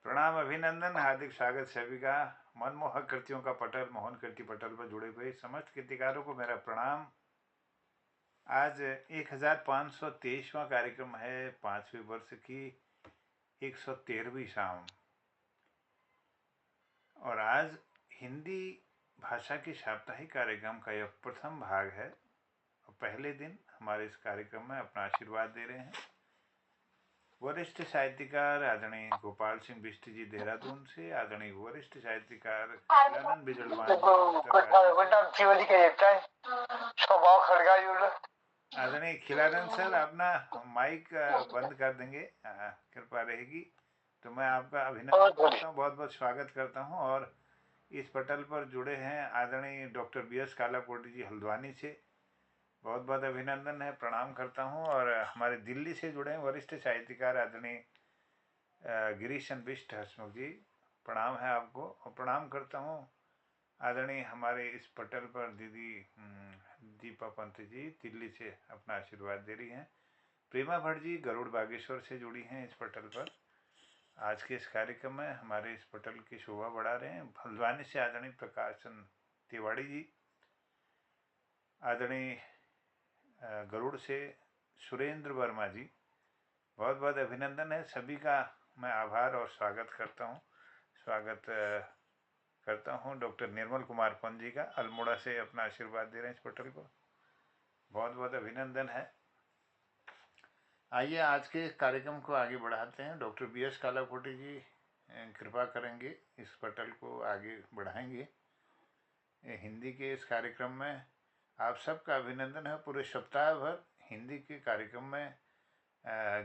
प्रणाम, अभिनंदन, हार्दिक स्वागत सभी का। मनमोहक कृतियों का पटल, मोहन कृति पटल पर जुड़े हुए समस्त कृतिकारों को मेरा प्रणाम। आज 1523वां कार्यक्रम है, 5वें वर्ष की 113वीं शाम। और आज हिंदी भाषा के साप्ताहिक कार्यक्रम का यह प्रथम भाग है। और पहले दिन हमारे इस कार्यक्रम में अपना आशीर्वाद दे रहे हैं वरिष्ठ साहित्यकार आदरणीय गोपाल सिंह बिष्ट जी देहरादून से, आदरणीय वरिष्ठ साहित्यकार खिलानंद बिजड़वान आदरणीय खिलानंद सर, अपना माइक बंद कर देंगे, कृपा रहेगी। तो मैं आपका अभिनंदन करता हूँ, बहुत बहुत स्वागत करता हूँ। और इस पटल पर जुड़े हैं आदरणीय डॉक्टर BS कालाकोटी जी हल्द्वानी से, बहुत बहुत अभिनंदन है, प्रणाम करता हूँ। और हमारे दिल्ली से जुड़े हैं वरिष्ठ साहित्यकार आदरणीय गिरीश चंद्र बिष्ट हसमुख जी, प्रणाम है आपको। और प्रणाम करता हूँ आदरणीय हमारे इस पटल पर दीदी दीपा पंत जी दिल्ली से अपना आशीर्वाद दे रही हैं। प्रेमा भट्ट जी गरुड़ बागेश्वर से जुड़ी हैं इस पटल पर। आज के इस कार्यक्रम में हमारे इस पटल की शोभा बढ़ा रहे हैं हल्द्वानी से आदरणीय प्रकाश चंद तिवाड़ी जी, आदरणीय गरुड़ से सुरेंद्र वर्मा जी, बहुत बहुत अभिनंदन है सभी का। मैं आभार और स्वागत करता हूँ। स्वागत करता हूँ डॉक्टर निर्मल कुमार पंत जी का, अल्मोड़ा से अपना आशीर्वाद दे रहे हैं इस पटल को, बहुत बहुत अभिनंदन है। आइए आज के कार्यक्रम को आगे बढ़ाते हैं। डॉक्टर BS कालाकोटी जी कृपा करेंगे, इस पटल को आगे बढ़ाएंगे। हिंदी के इस कार्यक्रम में आप सबका अभिनंदन है। पूरे सप्ताह भर हिंदी के कार्यक्रम में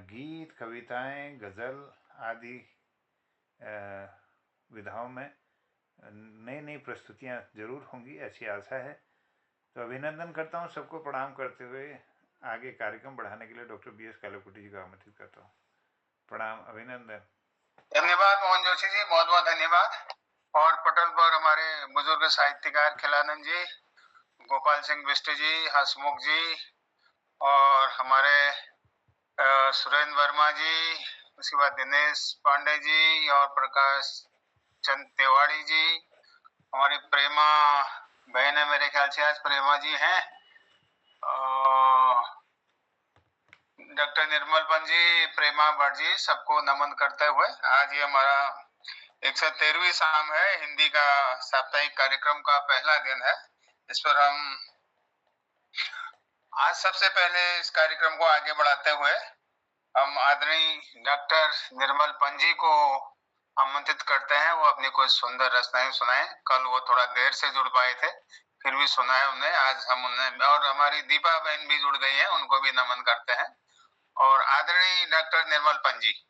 गीत, कविताएं, गज़ल आदि विधाओं में नई नई प्रस्तुतियां जरूर होंगी, ऐसी आशा है। तो अभिनंदन करता हूं, सबको प्रणाम करते हुए आगे कार्यक्रम बढ़ाने के लिए डॉक्टर BS कालाकोटी जी को आमंत्रित करता हूं। प्रणाम, अभिनंदन। धन्यवाद मोहन जोशी जी, बहुत बहुत धन्यवाद। और पटल पर हमारे बुजुर्ग साहित्यकार खिलानंद जी, गोपाल सिंह बिष्ट जी, हसमुख जी, और हमारे सुरेंद्र वर्मा जी, उसके बाद दिनेश पांडे जी और प्रकाश चंद तिवाड़ी जी, हमारी प्रेमा बहन है, मेरे ख्याल से आज प्रेमा जी हैं, डॉक्टर निर्मल पंत जी, प्रेमा भट्ट जी, सबको नमन करते हुए आज ये हमारा 113वीं शाम है, हिंदी का साप्ताहिक कार्यक्रम का पहला दिन है। इस पर हम आज सबसे पहले इस कार्यक्रम को आगे बढ़ाते हुए हम आदरणीय डॉक्टर निर्मल पंत जी को आमंत्रित करते हैं, वो अपनी कोई सुंदर रचनाएं सुनाएं। कल वो थोड़ा देर से जुड़ पाए थे, फिर भी सुनाए उन्हें, आज हम उन्हें, और हमारी दीपा बहन भी जुड़ गई हैं, उनको भी नमन करते हैं। और आदरणीय डॉक्टर निर्मल पंत जी,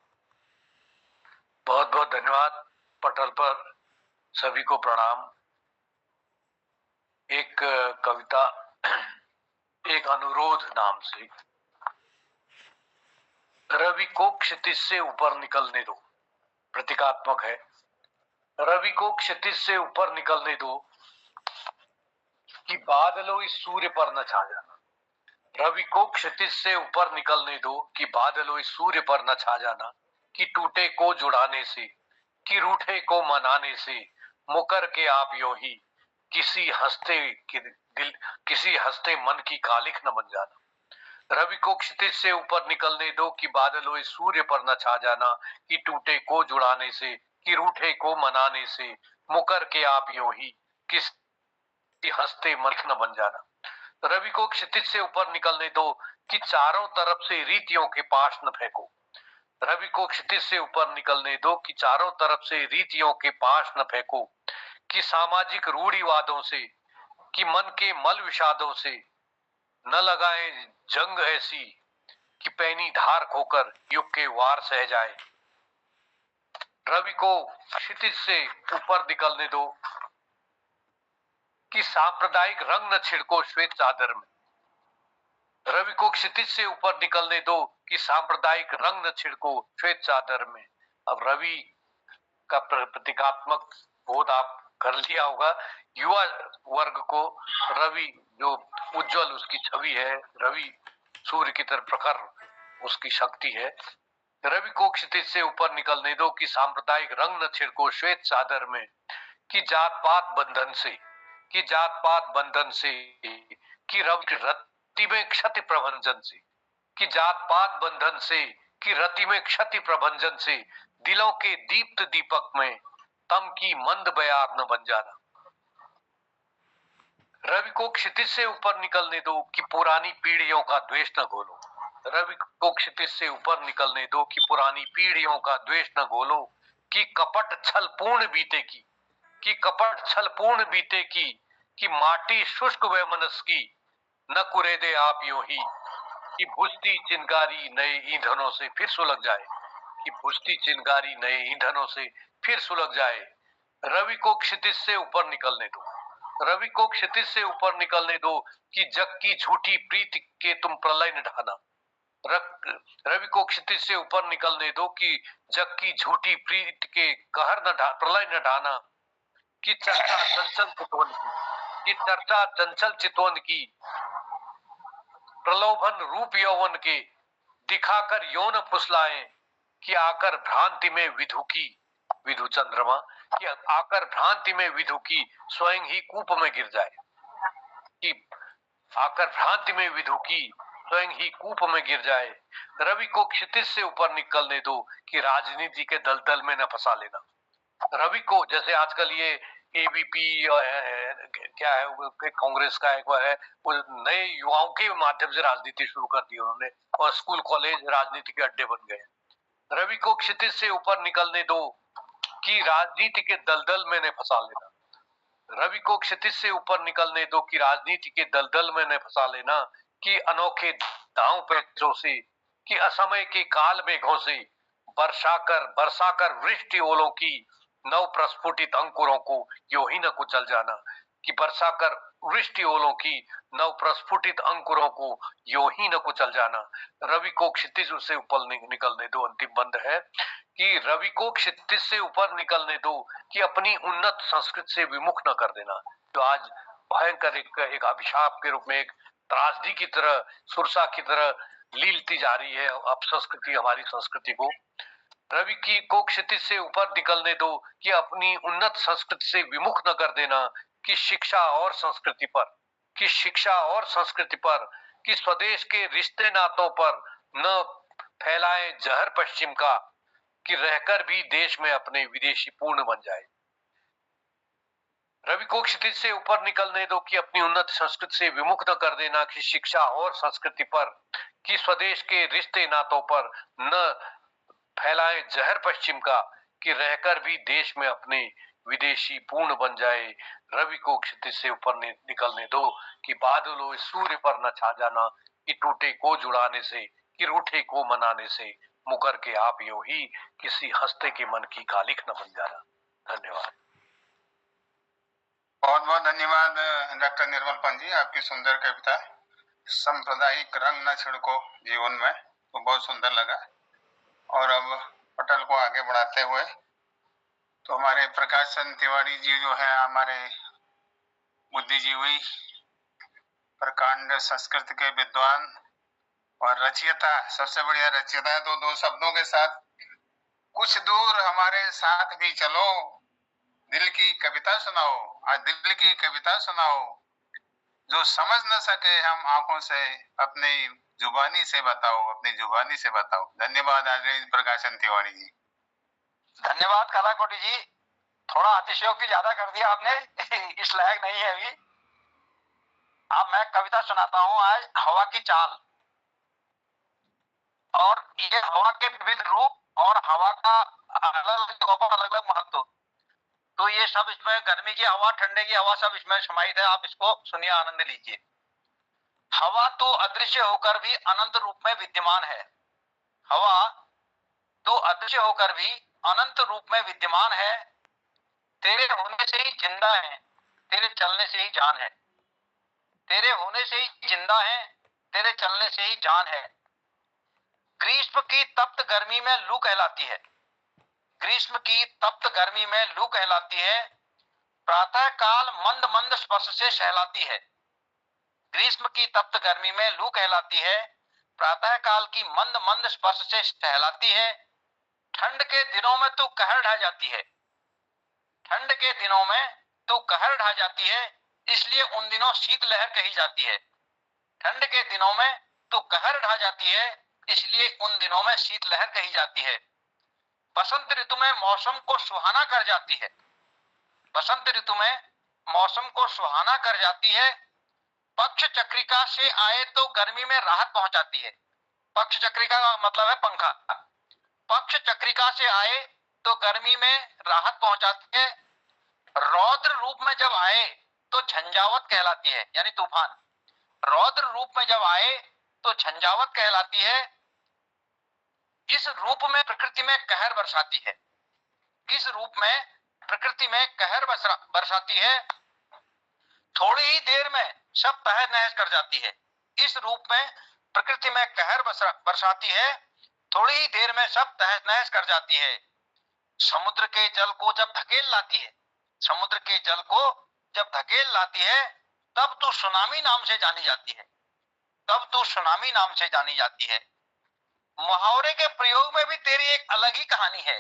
बहुत बहुत धन्यवाद। पटल पर सभी को प्रणाम। एक कविता, एक अनुरोध नाम से। रवि को क्षितिज से ऊपर निकलने दो, प्रतीकात्मक है। रवि को क्षितिज से ऊपर निकलने दो कि बादलों इस सूर्य पर न छा जाना। रवि को क्षितिज से ऊपर निकलने दो कि बादलों इस सूर्य पर न छा जाना। कि टूटे को जुड़ाने से, कि रूठे को मनाने से, मुकर के आप यूं ही किसी हंसते मन की कालिख न बन जाना। रवि को क्षितिज से ऊपर निकलने दो कि बादलों इस सूर्य पर न छा जाना। कि टूटे को जुड़ाने से, कि रूठे को मनाने से, मुकर के आप यूं ही किसी हंसते मन न बन जाना। रवि को क्षितिज से ऊपर निकलने दो कि चारों तरफ से रीतियों के पाश न फेंको। रवि को क्षितिज से ऊपर निकलने दो कि चारों तरफ से रीतियों के पाश न फेंको। कि सामाजिक रूढ़िवादों से, कि मन के मल विषादों से न लगाए जंग ऐसी कि पैनी धार खोकर युग के वार सह जाए। रवि को क्षितिज से ऊपर निकलने दो कि सांप्रदायिक रंग न छिड़को श्वेत चादर में। रवि को क्षितिज से ऊपर निकलने दो कि सांप्रदायिक रंग न छिड़को श्वेत चादर में। अब रवि का प्रतीकात्मक बोध आप कर लिया होगा। युवा वर्ग को रवि जो उज्जवल उसकी छवि है, रवि सूर्य की तरह प्रखर उसकी शक्ति है, रवि को क्षितिज से ऊपर निकलने दो कि सांप्रदायिक रंग न छिड़को श्वेत चादर में, कि जात पात बंधन से, कि जात पात बंधन से, कि रवि रति में क्षति प्रभंजन से, कि जात पात बंधन से, कि रति में क्षति प्रभंजन से, दिलों के दीप्त दीपक में तम की मंद बयार न बन जाना। रवि को क्षितिज से ऊपर निकलने दो कि पुरानी पीढ़ियों का द्वेष न घोलो। रवि को क्षितिज से ऊपर निकलने दो कि पुरानी पीढ़ियों का द्वेष न घोलो, कि कपट छल पूर्ण बीते की, कि कपट छल पूर्ण बीते की, कि माटी शुष्क व मनस की न कुरेदे आप यूं ही, कि बुझती चिंगारी नए ईंधनों से फिर सुलग जाए, कि बुझती चिंगारी नए ईंधनों से फिर सुलग जाए। रवि को क्षितिज से ऊपर निकलने दो, रवि को क्षितिज से ऊपर निकलने दो कि जग की झूठी प्रीति के तुम प्रलय न ढाना। रवि को क्षितिज से ऊपर निकलने दो कि जग की झूठी प्रीति के कहर न प्रलय न ढाना, कि चर्चा चंचल चितवन की, कि चर्चा चंचल चितवन की, प्रलोभन रूप यौवन के दिखाकर यौन फुसलाएं, कि आकर भ्रांति में विधु की, विधु चंद्रमा, कि आकर भ्रांति में विधु की स्वयं ही कूप में गिर जाए, कि आकर भ्रांति में विधु की स्वयं ही कूप में गिर जाए। रवि को क्षितिज से ऊपर निकलने दो कि राजनीति के दलदल में न फंसा लेना। रवि को, जैसे आजकल ये एबीपी क्या है, कांग्रेस का एक वो है, वो नए युवाओं के माध्यम से राजनीति शुरू कर दी उन्होंने, और स्कूल कॉलेज राजनीति के अड्डे बन गए। रवि को क्षितिज से ऊपर निकलने दो कि राजनीति के दलदल में न फंसा लेना। रवि को क्षितिज से ऊपर निकलने दो कि राजनीति के दलदल में न फंसा लेना, कि अनोखे दांव पेचों से, कि असमय के काल मेघों से बरसाकर वृष्टि ओलों की नव प्रस्फुटित अंकुरों को यो ही न कुचल जाना, कि बरसाकर वृष्टि ओलों की नव प्रस्फुटित अंकुरों को यो ही न कुचल जाना। रवि को क्षितिज से ऊपर निकलने दो, अंतिम बंद है कि रवि को क्षितिज से ऊपर निकलने दो कि अपनी उन्नत संस्कृति से विमुख न कर देना, जो आज भयंकर एक अभिशाप के रूप में, एक त्रासदी की तरह, सुरसा की तरह लीलती जा रही है अब संस्कृति, हमारी संस्कृति को। रवि की को क्षितिज से ऊपर निकलने दो कि अपनी उन्नत संस्कृति से विमुख न कर देना, कि शिक्षा और संस्कृति पर, कि शिक्षा और संस्कृति पर, कि स्वदेश के रिश्ते नातों पर न फैलाए जहर पश्चिम का, कि रहकर भी देश में अपने विदेशी पूर्ण बन जाए। रवि को क्षितिज से ऊपर निकलने दो कि अपनी उन्नत संस्कृति से विमुख न कर देना, कि शिक्षा और संस्कृति पर, कि स्वदेश के रिश्ते नातों पर न फैलाए जहर पश्चिम का, कि रहकर भी देश में अपने विदेशी पूर्ण बन जाए। रवि को क्षितिज से ऊपर निकलने दो कि बादलों सूर्य पर न छा जाना, कि टूटे को जुड़ाने से, कि रूठे को मनाने से, मुकर के आप यूं ही किसी हंसते के मन की कालिख न बन जाना। धन्यवाद। बहुत बहुत धन्यवाद डॉक्टर निर्मल पंत जी, आपकी सुंदर कविता सांप्रदायिक रंग न छिड़को जीवन में, तो बहुत सुंदर लगा। और अब पटल को आगे बढ़ाते हुए तो हमारे प्रकाश चंद्र तिवारी जी जो है, हमारे बुद्धिजीवी, प्रकांड संस्कृत के विद्वान और रचयिता, सबसे बढ़िया रचयिता है। तो दो शब्दों के साथ कुछ दूर हमारे साथ भी चलो, दिल की कविता सुनाओ, आज दिल की कविता सुनाओ, जो समझ न सके हम आंखों से, अपनी जुबानी से बताओ, अपनी जुबानी से बताओ। धन्यवाद आदरणीय प्रकाशन तिवारी जी। धन्यवाद कालाकोटी जी, थोड़ा अतिशयोक्ति ज्यादा कर दिया आपने इस लायक नहीं है अभी। अब मैं कविता सुनाता हूं आज, हवा की चाल। और ये हवा के विविध रूप और हवा का अलग अलग महत्व, तो ये सब इसमें गर्मी की हवा, ठंडे की हवा सब इसमें समाहित है। आप इसको सुनिए, आनंद लीजिए। हवा तो अदृश्य होकर भी अनंत रूप में विद्यमान है। हवा तो अदृश्य होकर भी अनंत रूप में विद्यमान है। तेरे होने से ही जिंदा है, तेरे चलने से ही जान है। तेरे होने से ही जिंदा है, तेरे चलने से ही जान है। ग्रीष्म की तप्त गर्मी में लू कहलाती है, ग्रीष्म की तप्त गर्मी में लू कहलाती है। प्रातः काल मंद मंद स्पर्श से सहलाती है। ग्रीष्म की तप्त गर्मी में लू कहलाती है, प्रातः काल की मंद मंद स्पर्श से सहलाती है। ठंड के दिनों में तो कहर ढा जाती है, ठंड के दिनों में तो कहर ढा जाती है, इसलिए उन दिनों शीत लहर कही जाती है। ठंड के दिनों में तो कहर ढा जाती है, इसलिए उन दिनों में शीत लहर कही जाती है। बसंत ऋतु में मौसम को सुहाना कर जाती है, बसंत ऋतु में मौसम को सुहाना कर जाती है। पक्ष चक्रिका से आए तो गर्मी में राहत पहुंचाती है। पक्ष चक्रिका का मतलब है पंखा। पक्ष चक्रिका से आए तो गर्मी में राहत पहुंचाती है। रौद्र रूप में जब आए तो झंझावत कहलाती है, यानी तूफान। रौद्र रूप में जब आए तो झंझावत कहलाती है। इस रूप में प्रकृति में कहर बरसाती है, इस रूप में प्रकृति में कहर बरसाती है। थोड़ी ही देर में सब तहस नहस कर जाती है। इस रूप में प्रकृति में कहर बरसाती है, थोड़ी ही देर में सब तहस नहस कर जाती है। समुद्र के जल को जब धकेल लाती है, समुद्र के जल को जब धकेल लाती है, तब तो सुनामी नाम से जानी जाती है, तब तो सुनामी नाम से जानी जाती है। मुहावरे के प्रयोग में भी तेरी एक अलग ही कहानी है,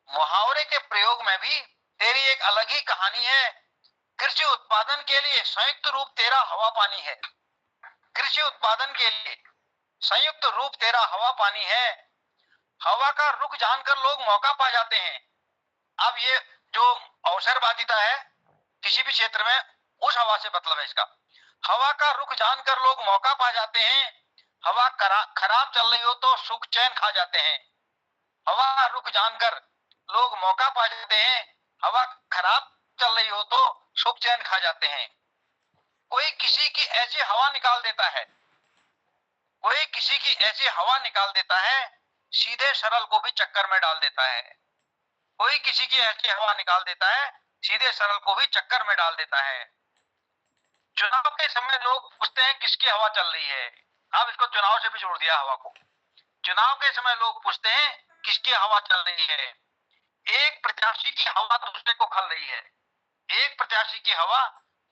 मुहावरे के प्रयोग में भी तेरी एक अलग ही कहानी है। कृषि उत्पादन के लिए संयुक्त रूप तेरा हवा पानी है, कृषि उत्पादन के लिए संयुक्त रूप तेरा हवा पानी है। हवा का रुख जानकर लोग मौका पा जाते हैं। अब ये जो अवसरवादिता है किसी भी क्षेत्र में, उस हवा से मतलब है इसका। हवा का रुख जानकर लोग मौका पा जाते हैं। हवा खराब चल रही हो तो सुख चैन खा जाते हैं। हवा का रुख जानकर लोग मौका पा जाते हैं। हवा खराब चल रही हो तो सुख चैन खा जाते हैं। कोई किसी की ऐसी हवा निकाल देता है, कोई किसी की ऐसी हवा निकाल देता है, सीधे सरल को भी चक्कर में डाल देता है। कोई किसी की ऐसी हवा निकाल देता है, सीधे सरल को भी चक्कर में डाल देता है। चुनाव के समय लोग पूछते हैं किसकी हवा चल रही है। अब इसको चुनाव से भी जोड़ दिया हवा को। चुनाव के समय लोग पूछते हैं किसकी हवा चल रही है। एक प्रत्याशी की हवा दूसरे को खल रही है, एक प्रत्याशी की हवा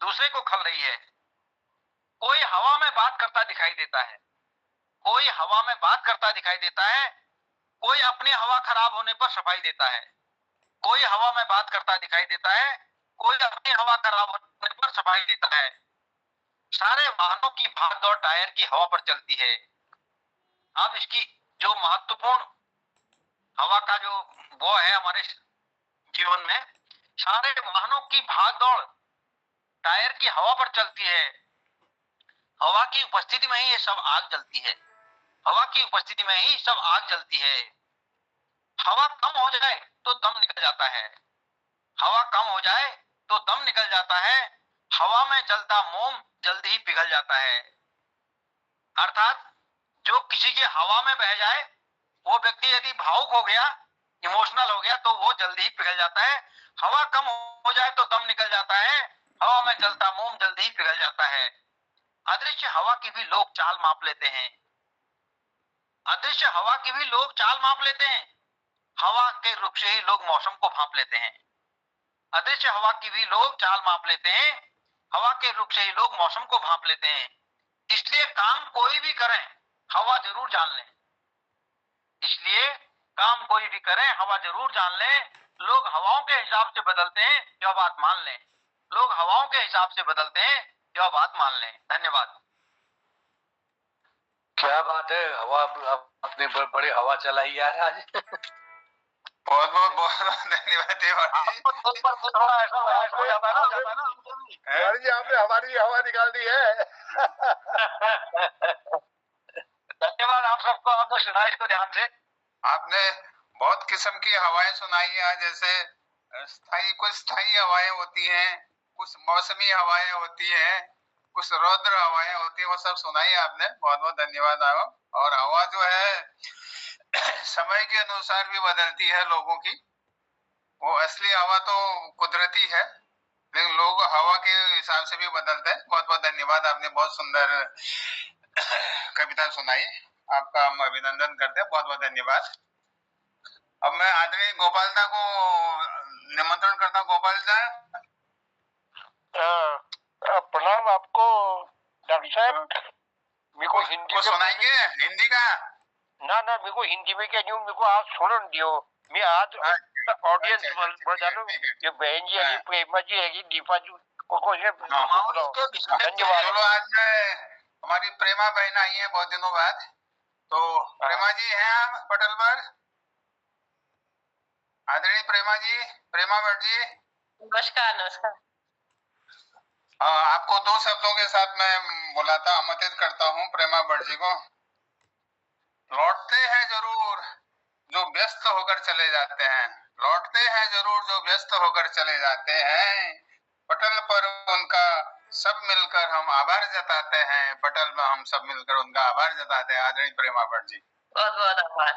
दूसरे को खल रही है। कोई हवा में बात करता दिखाई देता है, कोई हवा में बात करता दिखाई देता है। कोई अपनी हवा खराब होने पर सफाई देता है, कोई हवा में बात करता दिखाई देता है, कोई अपनी हवा खराब होने पर सफाई देता है। सारे वाहनों की भागदौड़ टायर की हवा पर चलती है। अब इसकी जो महत्वपूर्ण हवा का जो वो है हमारे जीवन में, सारे वाहनों की भागदौड़ टायर की हवा पर चलती है। हवा की उपस्थिति में ही ये सब आग जलती है, हवा की उपस्थिति में ही सब आग जलती है। हवा कम हो जाए तो दम निकल जाता है, हवा कम हो जाए तो दम निकल जाता है। हवा में जलता मोम जल्दी ही पिघल जाता है। अर्थात जो किसी की हवा में बह जाए, वो व्यक्ति यदि भावुक हो गया, इमोशनल हो गया, तो वो जल्दी ही पिघल जाता है। हवा कम हो जाए तो दम निकल जाता है, हवा में जलता मोम जल्दी ही पिघल जाता है। अदृश्य हवा की भी लोग चाल माप लेते हैं, अदृश्य हवा की भी लोग चाल माप लेते हैं। हवा के रुख से ही लोग मौसम को भांप लेते हैं। अदृश्य हवा की भी लोग चाल माप लेते हैं, हवा के रुख से ही लोग मौसम को भांप लेते हैं। इसलिए काम कोई भी करें, हवा जरूर जान लें। इसलिए काम कोई भी करें, हवा जरूर जान लें। लोग हवाओं के हिसाब से बदलते हैं, जो बात मान लें। लोग हवाओं के हिसाब से बदलते हैं, जो बात मान लें। धन्यवाद। क्या बात है, हवा अपने बड़े हवा चलाई यार आज। बहुत बहुत बहुत बहुत धन्यवाद तिवारी जी। थोड़ा ऐसा हो जाता है ना, तिवारी जी आपने हमारी हवा निकाल दी है। धन्यवाद आप सबको, आपने सुना इसको ध्यान से। आपने बहुत किस्म की हवाएं सुनाई हैं, जैसे स्थायी, कुछ स्थायी हवाएं होती हैं, कुछ मौसमी हवाएं होती हैं, कुछ रौद्र हवाएं होती हैं, वो सब सुनाई आपने। बहुत बहुत धन्यवाद आपको। और हवा जो है समय के अनुसार भी बदलती है लोगों की। वो असली हवा तो कुदरती है, लेकिन लोग हवा के हिसाब से भी बदलते हैं। बहुत बहुत धन्यवाद, आपने बहुत सुंदर कविता सुनाई, आपका हम अभिनंदन करते हैं। बहुत बहुत धन्यवाद। अब मैं आदरणीय गोपाल दा को निमंत्रण करता हूँ। गोपाल दा, प्रणाम आपको डॉक्टर साहब। मेरे को हिंदी को सुनाएंगे हिंदी का? ना ना, मेरे को हिंदी में क्या नहीं, मेरे को आप सुन दियो। मैं आज ऑडियंस बढ़ जानो। ये बहन जी है, प्रेमा जी है, दीपा जी को धन्यवाद। चलो आज मैं हमारी प्रेमा बहन आई है बहुत दिनों बाद, तो प्रेमा जी हैं आप पटल पर? आदरणीय प्रेमा जी, प्रेमा भट्ट जी, नमस्कार। नमस्कार। आपको 2 शब्दों के साथ मैं बुलाता आमंत्रित करता हूँ प्रेमा भट्ट जी को। लौटते हैं जरूर जो व्यस्त होकर चले जाते हैं, लौटते हैं जरूर जो व्यस्त होकर चले जाते हैं, पटल पर उनका सब मिलकर हम आभार जताते हैं, पटल में हम सब मिलकर उनका आभार जताते हैं। आदरणीय प्रेमा भट्ट जी, बहुत बहुत आभार।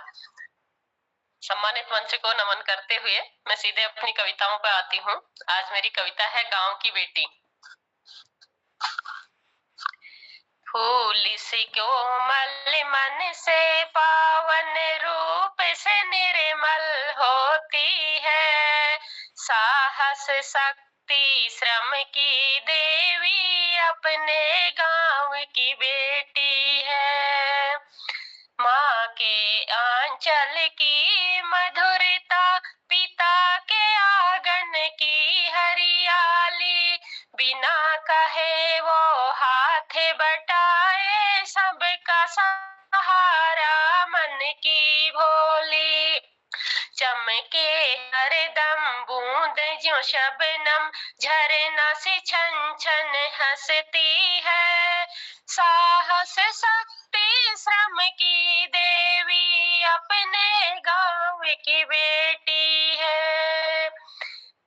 सम्मानित मंच को नमन करते हुए मैं सीधे अपनी कविताओं पर आती हूँ। आज मेरी कविता है गांव की बेटी। फूल सी कोमल मन से पावन रूप से निर्मल होती है, साहस शक्ति श्रम की देवी अपने गांव की बेटी है। माँ के आंचल की मधुरता, पिता के आंगन की हरियाली, बिना कहे वो हाथ बटाए सबका सहारा मन की भोली। चमके हरदम बूंद जो शबनम, झरना से छन छन हंसती है, साहस शक्ति श्रम की देवी अपने गांव की बेटी है।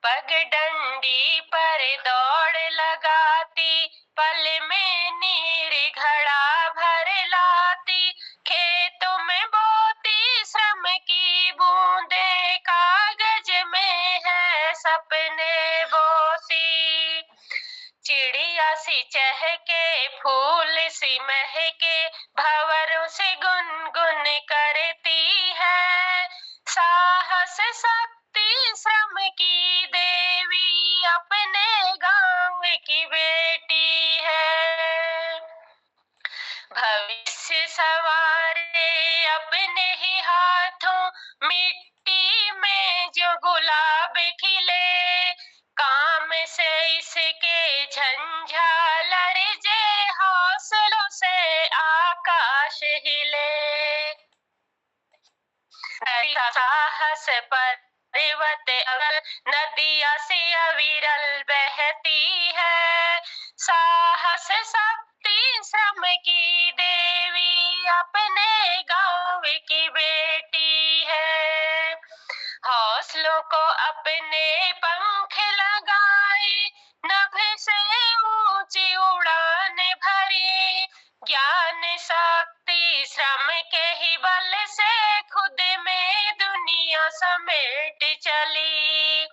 पगडंडी पर दौड़ लगाती, पल में नीर घड़ा भर लाती, खेतों में बोती श्रम की बूंदे, कागज में है सपने बोती। चिड़िया सी चहके, फूल सी महके, भंवरों से गुनगुन करती है, साहस शक्ति श्रम की देवी अपने गांव की बेटी है। भविष्य संवारे अपने ही हाथों, मिट्टी में जो गुलाब खिले, काम से इसके झंझालर जे हौसलों से आकाश हिले। साहस पर्वत अगल, नदिया से अविरल बहती है, साहस शक्ति श्रम की देवी अपने गांव की बेटी है। हौसलों को अपने पंख लगाए, नभ से ऊंची उड़ान भरी, ज्ञान शक्ति श्रम के ही बल से खुद में दुनिया समेट चली।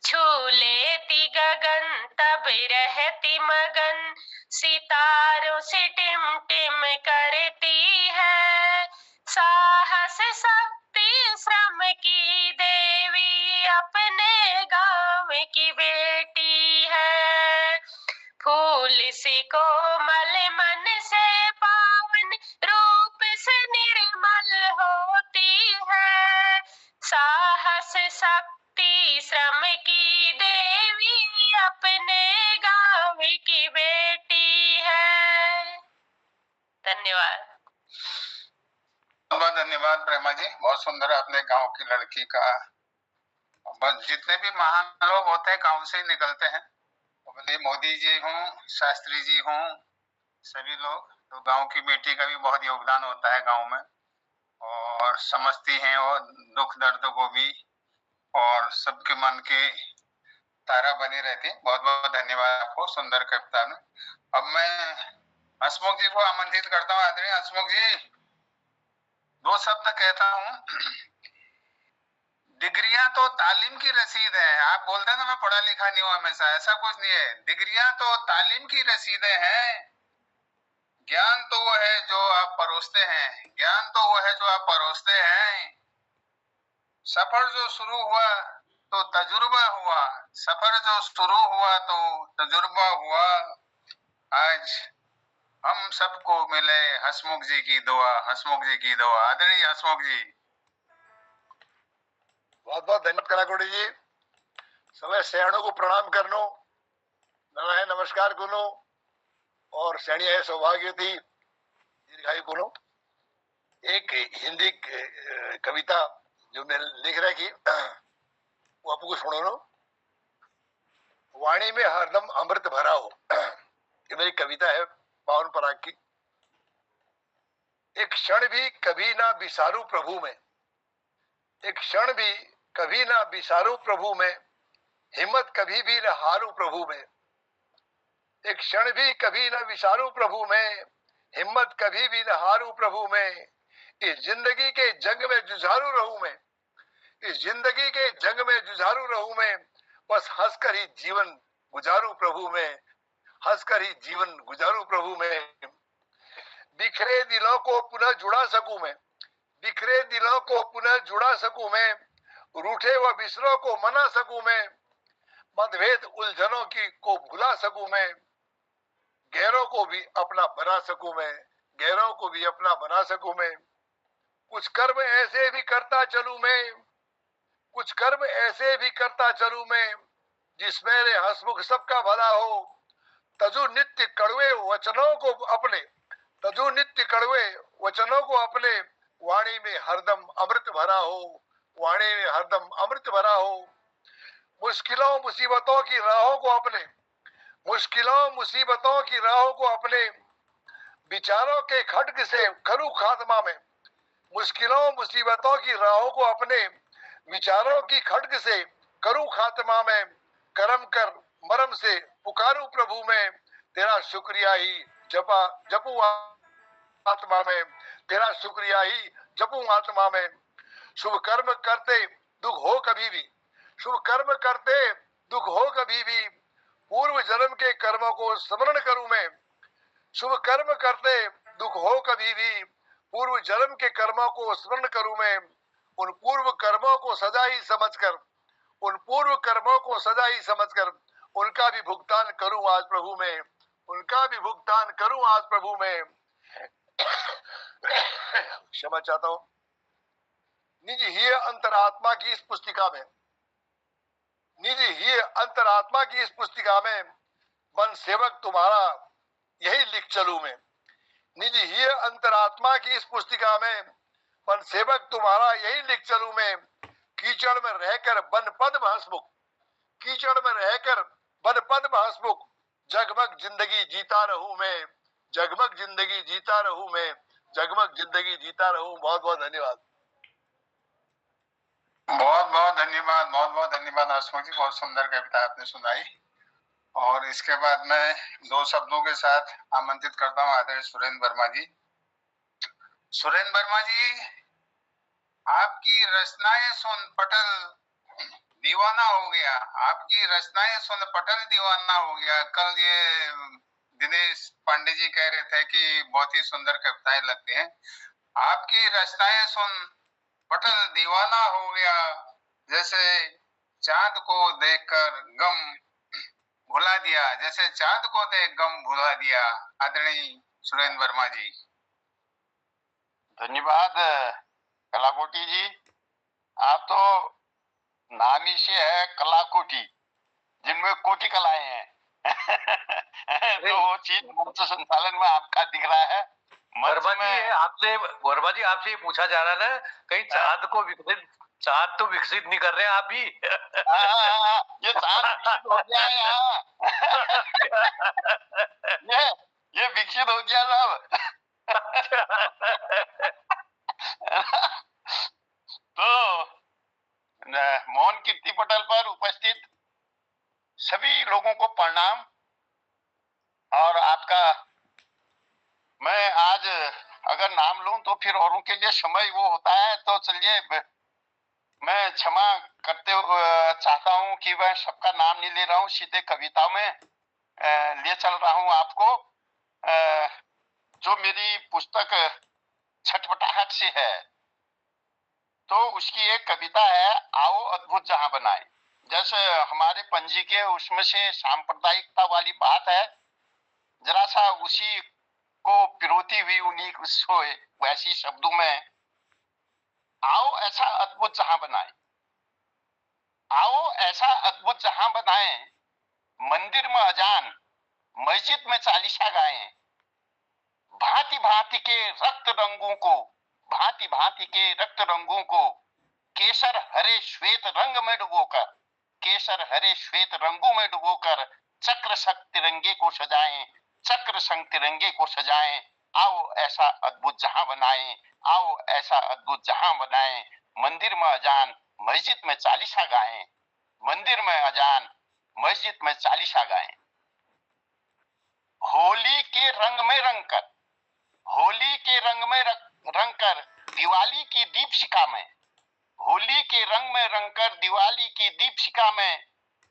छू लेती गगन तब रहती मगन, सितारों से टिम टिम करती है, साहस शक्ति श्रम की देवी अपने गांव की बेटी है। फूल सी कोमल मन से पावन रूप से निर्मल होती है, साहस शक्ति श्रम की देवी अपने गांव की बेटी है। धन्यवाद। बहुत धन्यवाद प्रेमा जी, बहुत सुंदर आपने गांव की लड़की का। बस जितने भी महान लोग होते हैं गांव से ही निकलते हैं, भले मोदी जी हों, शास्त्री जी हों, सभी लोग, तो गांव की बेटी का भी बहुत योगदान होता है गांव में, और समझती हैं और दुख दर्द को भी, और सबके मन के तारा बनी रहती है। बहुत बहुत धन्यवाद आपको सुंदर कविता में। अब मैं हसमुख जी को आमंत्रित करता हूँ। आदरणीय हसमुख जी, 2 शब्द कहता हूँ। डिग्रियां तो तालीम की रसीद है। आप बोलते हैं ना मैं पढ़ा लिखा नहीं हूं, हमेशा ऐसा कुछ नहीं है। डिग्रियां तो तालीम की रसीदें हैं, ज्ञान तो वो है जो आप परोसते हैं, ज्ञान तो वो है जो आप परोसते हैं। सफर जो शुरू हुआ तो तजुर्बा हुआ, सफर जो शुरू हुआ तो तजुर्बा हुआ। आज हम सबको मिले हसमुख जी की दुआ, हसमुख जी की दुआ। आदरणीय हसमुख जी। बहुत बहुत धन्यवाद कलाकोटी जी। समय सैणों को प्रणाम करनो, नारायण नमस्कार कुनो और सैणी है सौभाग्य थी दीर्घायु कुनो। एक हिंदी कविता जो मैं लिख रहा की वो आपको सुनो नो। वाणी में हरदम अमृत भरा हो, ये मेरी कविता है पावन पराग की। एक क्षण भी कभी ना बिसारू प्रभु में, एक क्षण भी कभी ना बिसारू प्रभु में, हिम्मत कभी भी न हारू प्रभु में। एक क्षण भी कभी न विसारू प्रभु में, हिम्मत कभी भी न हारू प्रभु में। इस जिंदगी के जंग में जुझारू रहूं मैं, इस जिंदगी के जंग में जुझारू रहूं मैं, बस हंसकर ही जीवन गुजारू प्रभु में, हंसकर ही जीवन गुजारू प्रभु में। बिखरे दिलों को पुनः जुड़ा सकूं मैं, बिखरे दिलों को पुनः जुड़ा सकूं मैं, रूठे व बिसरों को मना सकूं मैं, मतभेद उलझनों की को भुला सकूं मैं, गैरों को भी अपना बना सकूं मैं, गैरों को भी अपना बना सकूं मैं। कुछ कर्म ऐसे भी करता चलूं मैं, कुछ कर्म ऐसे भी करता चलूं मैं, जिसमें रे हंसमुख सबका भला हो। तजु नित्य कड़वे वचनों को अपने, तजु नित्य कड़वे वचनों को अपने, वाणी में हरदम अमृत भरा हो, वाणी में हरदम अमृत भरा हो। मुश्किलों मुसीबतों की राहों को अपने, मुश्किलों मुसीबतों की राहों को अपने, विचारों के खड्ग से करूं खात्मा में, मुश्किलों मुसीबतों की राहों को अपने, विचारों की खड्ग से करूं खात्मा में। करम कर मरम से पुकारूं प्रभु में, तेरा शुक्रिया ही जपू आत्मा में, तेरा शुक्रिया ही जपू आत्मा में। शुभ कर्म करते दुख हो कभी भी, शुभ कर्म करते दुख हो कभी भी, पूर्व जन्म के कर्मों को स्मरण करूं मैं। शुभ कर्म करते दुख हो कभी भी, पूर्व जन्म के कर्मों को स्मरण करूं मैं। उन पूर्व कर्मों को सजा ही समझकर, उन पूर्व कर्मों को सजा ही समझकर, उनका भी भुगतान करूं आज प्रभु में, उनका भी भुगतान करूं आज प्रभु में। क्षमा चाहता हूं। निज ही अंतरात्मा की इस पुस्तिका में, निज ही अंतरात्मा की इस पुस्तिका में, मन सेवक तुम्हारा यही लिख चलूं मैं। निज ही अंतरात्मा की इस पुस्तिका में, मन सेवक तुम्हारा यही लिख चलूं मैं। कीचड़ में रहकर बन पद्म हंसमुख, कीचड़ में रहकर बन पद्म हंसमुख, जगमग जिंदगी जीता रहूं मैं, जगमग जिंदगी जीता रहूं मैं, जगमग जिंदगी जीता रहूं। बहुत बहुत धन्यवाद। बहुत बहुत धन्यवाद, बहुत बहुत धन्यवाद हसमुख जी, बहुत सुंदर कविता आपने सुनाई। और इसके बाद मैं दो शब्दों के साथ आमंत्रित करता हूँ आदरणीय सुरेंद्र वर्मा जी। सुरेंद्र वर्मा जी, आपकी रचनाएं सुन पटल दीवाना हो गया, आपकी रचनाएं सुन पटल दीवाना हो गया। कल ये दिनेश पांडे जी कह रहे थे कि बहुत ही सुंदर कविताएं लगती हैं। आपकी रचनाएं सुन पटल दीवाना हो गया, जैसे चांद को देखकर गम भुला दिया, जैसे चांद को देख गम भुला दिया। आदरणीय सुरेंद्र वर्मा जी। धन्यवाद कलाकोटी जी। आप तो नाम ही से है कलाकोटी, जिनमें कोटि कलाएं हैं। तो वो चीज मंच संचालन में आपका दिख रहा है। वर्मा जी आपसे, वर्मा जी आपसे ये पूछा जा रहा है ना, कहीं चांद को विकसित, चांद तो विकसित नहीं कर रहे आप भी। ये चांद विकसित हो गया है यहाँ। ये विकसित हो गया सब। तो मोहन कीर्ति पटल पर उपस्थित सभी लोगों को प्रणाम। और आपका, मैं आज अगर नाम लूं तो फिर औरों के लिए समय वो होता है, तो चलिए मैं क्षमा करते चाहता हूं कि मैं सबका नाम नहीं ले रहा हूं, सीधे कविता में ले चल रहा हूं आपको। जो मेरी पुस्तक छटपटाहट से है, तो उसकी एक कविता है, आओ अद्भुत जहां बनाए। जैसे हमारे पंजी के उसमें से सांप्रदायिकता वाली बात है, जरा सा उसी को पिरोती हुई उन्हीं सोए वैसी शब्दों में आओ ऐसा अद्भुत जहां बनाए, आओ ऐसा अद्भुत जहां बनाए, मंदिर में अजान मस्जिद में चालीसा गाएं, भांति भांति के रक्त रंगों को, भांति भांति के रक्त रंगों को केसर हरे श्वेत रंग में डुबोकर, केसर हरे श्वेत रंगों में डुबोकर चक्र संग तिरंगे को सजाएं, चक्र संग तिरंगे को सजाएं। आओ ऐसा अद्भुत जहां बनाएं, आओ ऐसा अद्भुत जहां बनाएं, मंदिर में अजान मस्जिद में चालीसा गाएं, मंदिर में अजान मस्जिद में चालीसा गाएं। होली के रंग में रंगकर, होली के रंग में रंगकर दिवाली की दीपशिखा में, होली के रंग में रंगकर दिवाली की दीपशिखा में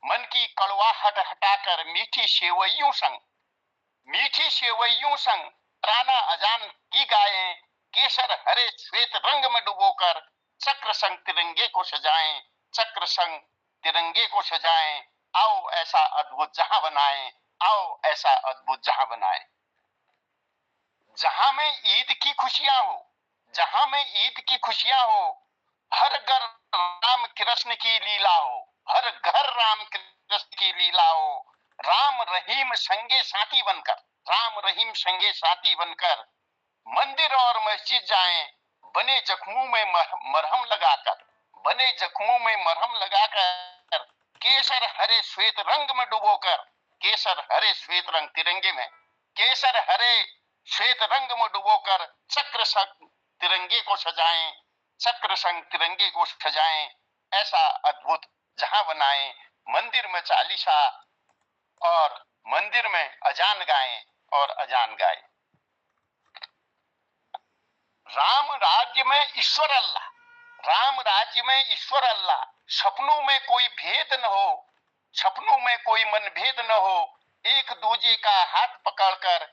मन की कड़वाहट हटाकर मीठी सेवइयों संग, मीठी सेवइयों संग प्राणा अजान की गाएं, केसर हरे श्वेत रंग में डुबोकर चक्र संग तिरंगे को सजाएं, चक्र संग तिरंगे को सजाएं। आओ ऐसा अद्भुत जहां बनाएं, आओ ऐसा अद्भुत जहां बनाएं, जहां में ईद की खुशियां हो, जहां में ईद की खुशियां हो, हर घर राम कृष्ण की लीला हो, हर घर राम कृष्ण की लीला हो, राम रहीम संगे साथी बनकर, राम रहीम संगे साथी बनकर मंदिर और मस्जिद जाएं, बने जख्मों में मरहम लगाकर, बने जख्मों में मरहम लगाकर केसर हरे श्वेत रंग में डुबोकर, केसर हरे श्वेत रंग तिरंगे में, केसर हरे श्वेत रंग में डुबोकर चक्र संग तिरंगे को सजाएं, चक्र संग तिरंगे को सजाएं। ऐसा अद्भुत जहां बनाएं, मंदिर में चालीसा और मंदिर में अजान गाएं और अजान गाएं। राम राज्य में ईश्वर अल्लाह, राम राज्य में ईश्वर अल्लाह, सपनों में कोई भेद न हो, सपनों में कोई मनभेद न हो, एक दूजे का हाथ पकड़कर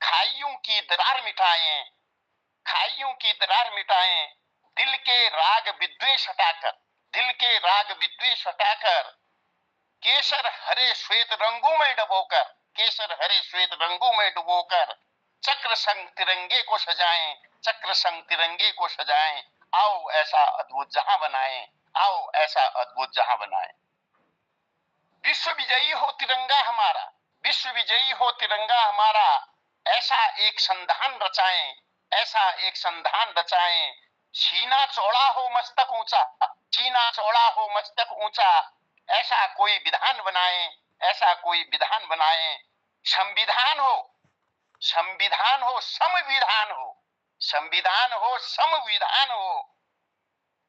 खाइयों की दरार मिटाएं, खाइयों की दरार मिटाएं, दिल के राग विद्वेष हटाकर, दिल के राग विद्वेष हटाकर केसर हरे श्वेत रंगों में डुबोकर, केसर हरे श्वेत रंगों में डुबोकर चक्र संग तिरंगे को सजाएं, चक्र संग तिरंगे को सजाएं। आओ ऐसा अद्भुत जहां बनाएं, आओ ऐसा अद्भुत जहां बनाएं। विश्व विजयी हो तिरंगा हमारा, विश्व विजयी हो तिरंगा हमारा, ऐसा एक संधान रचाएं, ऐसा एक संधान रचाएं। सीना चौड़ा हो मस्तक ऊंचा, सीना चौड़ा हो मस्तक ऊंचा, ऐसा कोई विधान बनाएं, ऐसा कोई विधान बनाएं। संविधान हो, संविधान हो, संविधान हो, संविधान हो, संविधान हो,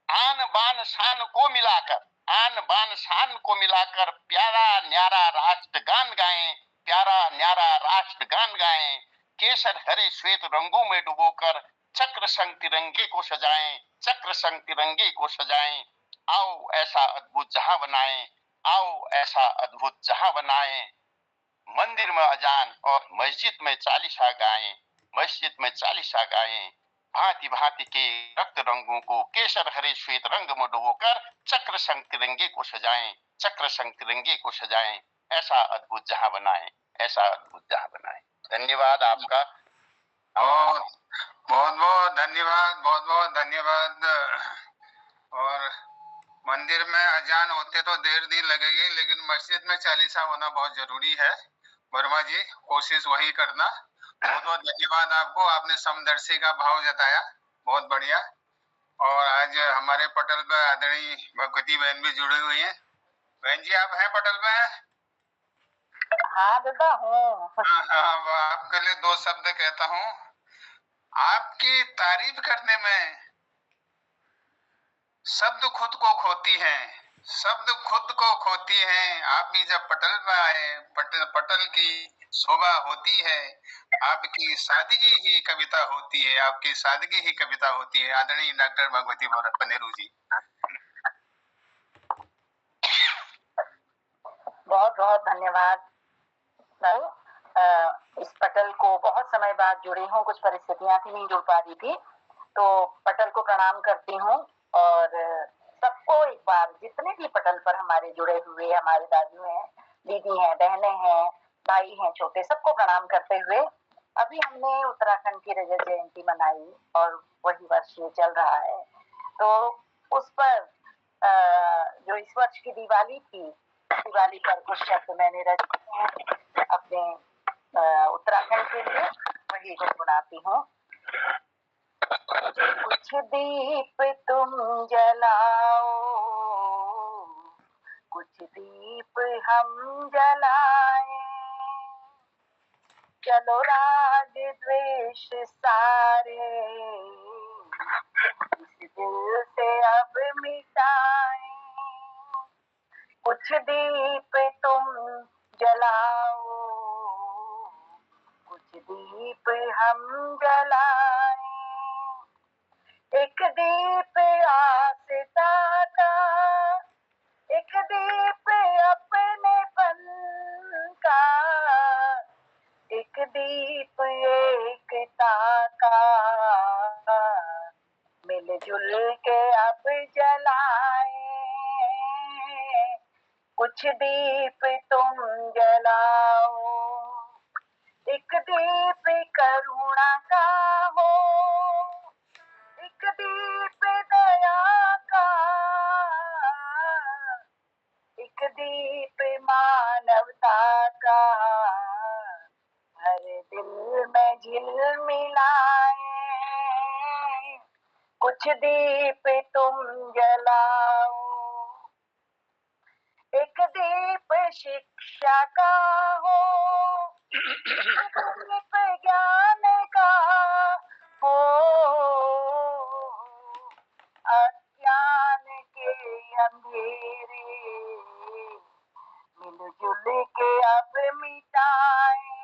आन बान शान को मिलाकर, आन बान शान को मिलाकर प्यारा न्यारा राष्ट्रगान गाएं, प्यारा न्यारा राष्ट्रगान गाएं। केसर हरे श्वेत रंगों में डुबोकर चक्र संग तिरंगे को सजाएं, चक्र संग तिरंगे को सजाएं। आओ ऐसा अद्भुत जहां बनाएं, आओ ऐसा अद्भुत जहां बनाएं। मंदिर में अजान और मस्जिद में चालीसा गाएं, मस्जिद में चालीसा गाएं। भांति भांति के रक्त रंगों को केसर हरे श्वेत रंग में डुबोकर चक्र संग तिरंगे को सजाएं, चक्र संग तिरंगे को सजाएं। ऐसा अद्भुत जहां बनाएं, ऐसा अद्भुत जहां बनाएं। धन्यवाद आपका। बहुत बहुत बहुत धन्यवाद, बहुत बहुत धन्यवाद। और मंदिर में अजान होते तो देर नहीं लगेगी, लेकिन मस्जिद में चालीसा होना बहुत जरूरी है। वर्मा जी, कोशिश वही करना। बहुत बहुत धन्यवाद आपको, आपने समदर्शी का भाव जताया, बहुत बढ़िया। और आज हमारे पटल पर आदरणीय भगवती बहन भी जुड़ी हुई हैं। बहन जी, आप हैं पटल में? हाँ दादा हूँ। हाँ, आपके लिए दो शब्द कहता हूँ। आपकी तारीफ करने में शब्द खुद को खोती हैं, शब्द खुद को खोती हैं। आप भी जब पटल में आए, पटल की शोभा होती है, आपकी सादगी ही कविता होती है, आपकी सादगी ही कविता होती है। आदरणीय डॉक्टर भगवती पनेरू जी, बहुत बहुत धन्यवाद। इस पटल को बहुत समय बाद जुड़ी हूँ, कुछ परिस्थितियां थी, नहीं जुड़ पा रही थी, तो पटल को प्रणाम करती हूँ। और सबको एक बार, जितने भी पटल पर हमारे जुड़े हुए हमारे दादी हैं, दीदी हैं, बहनें हैं, भाई हैं, छोटे, सबको प्रणाम करते हुए अभी हमने उत्तराखंड की रजत जयंती मनाई और वही वर्ष ये चल रहा है, तो उस पर जो इस वर्ष की दिवाली थी, दिवाली पर कुछ शब्द मैंने रचे हैं अपने उत्तराखंड के लिए, वही गुनगुनाती हूँ। कुछ दीप तुम जलाओ, कुछ दीप हम जलाएं, चलो राग द्वेष सारे इस दिल से अब मिटाएं। कुछ दीप तुम जलाओ, कुछ दीप हम जलाएं, एक दीप आस्था का, एक दीप अपनेपन का, एक दीप एकता का, मिलजुल के अब जलाएं। कुछ दीप तुम जलाओ, एक दीप करुणा का हो, एक दीप दया का, एक दीप मानवता का, हर दिल में झिलमिलाए। कुछ दीप तुम जलाओ, एक दीप शिक्षा का हो, एक दीप ज्ञान का हो, अज्ञान के अंधेरे मिलजुल के अब मिटाएं।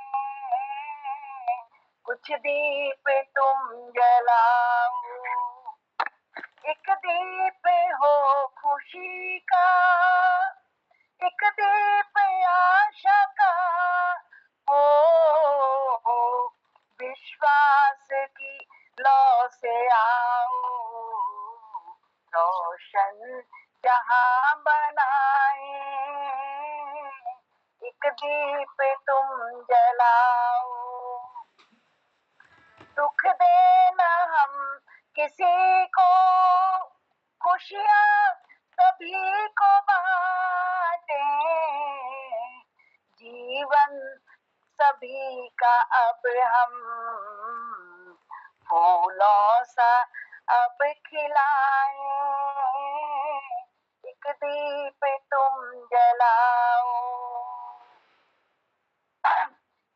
कुछ दीप तुम जलाओ, एक दीप हो खुशी का, एक दीप आशा का हो, विश्वास की लौ से आओ, रोशन जहां बनाए। एक दीप तुम जलाओ, दुख देना हम किसी को, खुशियाँ सभी को बांटे, जीवन सभी का अब हम फूलों सा अब खिलाएं। एक दीप तुम जलाओ,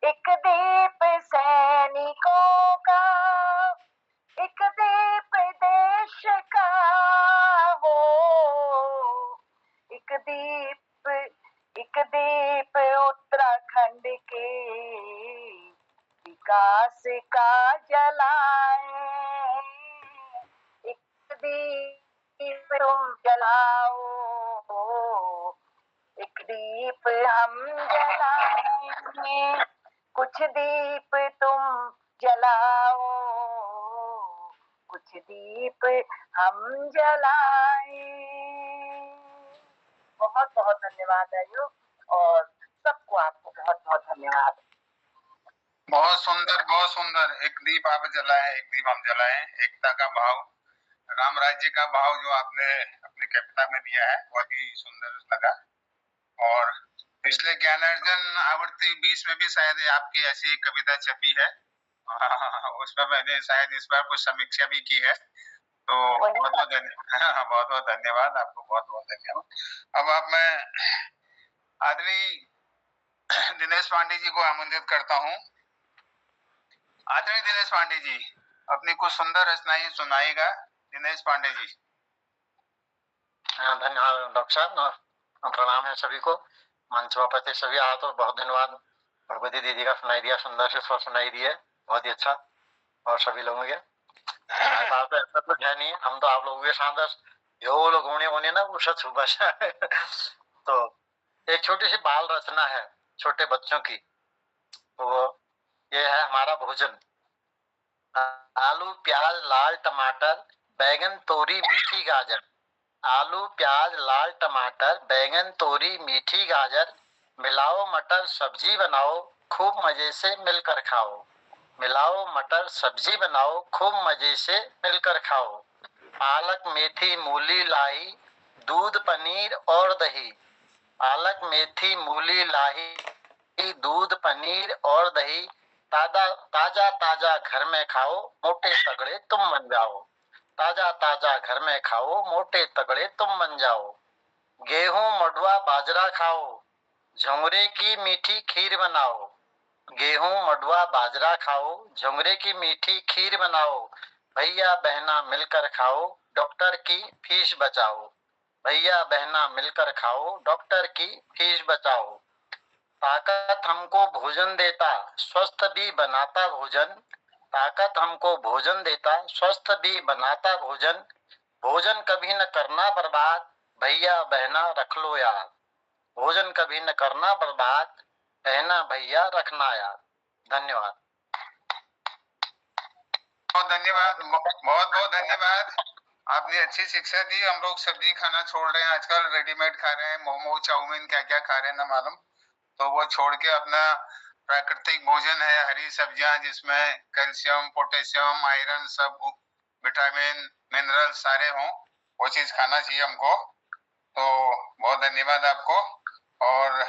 एक दीप सैनिकों का, एक दीप देश का हो, एक दीप उत्तराखंड के विकास का जलाएं। एक दीप तुम जलाओ, एक दीप हम जलाएंगे। कुछ दीप तुम जलाओ, कुछ दीप हम जलाएं। बहुत बहुत धन्यवाद आयु, और सबको आपको बहुत बहुत धन्यवाद। बहुत सुंदर, बहुत सुंदर। एक दीप आप जलाएं, एक दीप हम जलाएं, एकता का भाव, राम राज्य का भाव जो आपने अपनी कविता में दिया है, बहुत ही सुंदर लगा। और पिछले ज्ञानार्जन आवृत्ति 20 में भी शायद आपकी ऐसी एक कविता छपी है, उसमें मैंने शायद इस बार कुछ समीक्षा भी की है, तो बहुत बहुत धन्यवाद आपको, बहुत बहुत धन्यवाद। अब आप मैं आदरणीय दिनेश पांडे जी को आमंत्रित करता हूँ। आदरणीय दिनेश पांडे जी, अपनी कुछ सुंदर रचनाएं सुनाएगा। दिनेश पांडे जी। धन्यवाद डॉक्टर साहब, प्रणाम है सभी को। मंच पर उपस्थित सभी आए तो बहुत धन्यवाद। भगवती दीदी का सुनाई दिया, सुंदर से स्वर सुनाई दिया, बहुत ही अच्छा। और सभी लोगों के ऐसा कुछ है नहीं, हम तो आप लोगों के साथ यो लोग होने ना वो सच बस। तो एक छोटी सी बाल रचना है छोटे बच्चों की, तो ये है हमारा भोजन। आलू प्याज लाल टमाटर बैगन तोरी मीठी गाजर, आलू प्याज लाल टमाटर बैगन तोरी मीठी गाजर, मिलाओ मटर सब्जी बनाओ, खूब मजे से मिलकर खाओ। मिलाओ मटर सब्जी बनाओ, खूब मजे से मिलकर खाओ। पालक मेथी मूली लाई, दूध पनीर और दही। पालक मेथी मूली लाई, दूध पनीर और दही। ताजा ताजा ताजा घर में खाओ, मोटे तगड़े तुम बन जाओ। ताजा ताजा घर में खाओ, मोटे तगड़े तुम बन जाओ। गेहूं मडुआ बाजरा खाओ, झुंगरे की मीठी खीर बनाओ। गेहूं मडुआ बाजरा खाओ, झुंगरे की मीठी खीर बनाओ। भैया बहना मिलकर खाओ, डॉक्टर की फीस बचाओ। भैया बहना मिलकर खाओ, डॉक्टर की फीस बचाओ। ताकत हमको भोजन देता, स्वस्थ भी बनाता भोजन। ताकत हमको भोजन देता, स्वस्थ भी बनाता भोजन। भोजन कभी न करना बर्बाद, भैया बहना रख लो याद। भोजन कभी न करना बर्बाद, बहना भैया रखना याद। धन्यवाद। बहुत धन्यवाद, बहुत बहुत धन्यवाद। आपने अच्छी शिक्षा दी। हम लोग सब्जी खाना छोड़ रहे हैं आजकल, रेडीमेड खा रहे हैं, मोमो चाउमीन क्या क्या खा रहे हैं ना मालूम। तो वो छोड़ के अपना प्राकृतिक भोजन है, हरी सब्जियां जिसमें कैल्शियम पोटेशियम आयरन सब विटामिन मिनरल सारे हों, वो चीज खाना चाहिए हमको। तो बहुत धन्यवाद आपको। और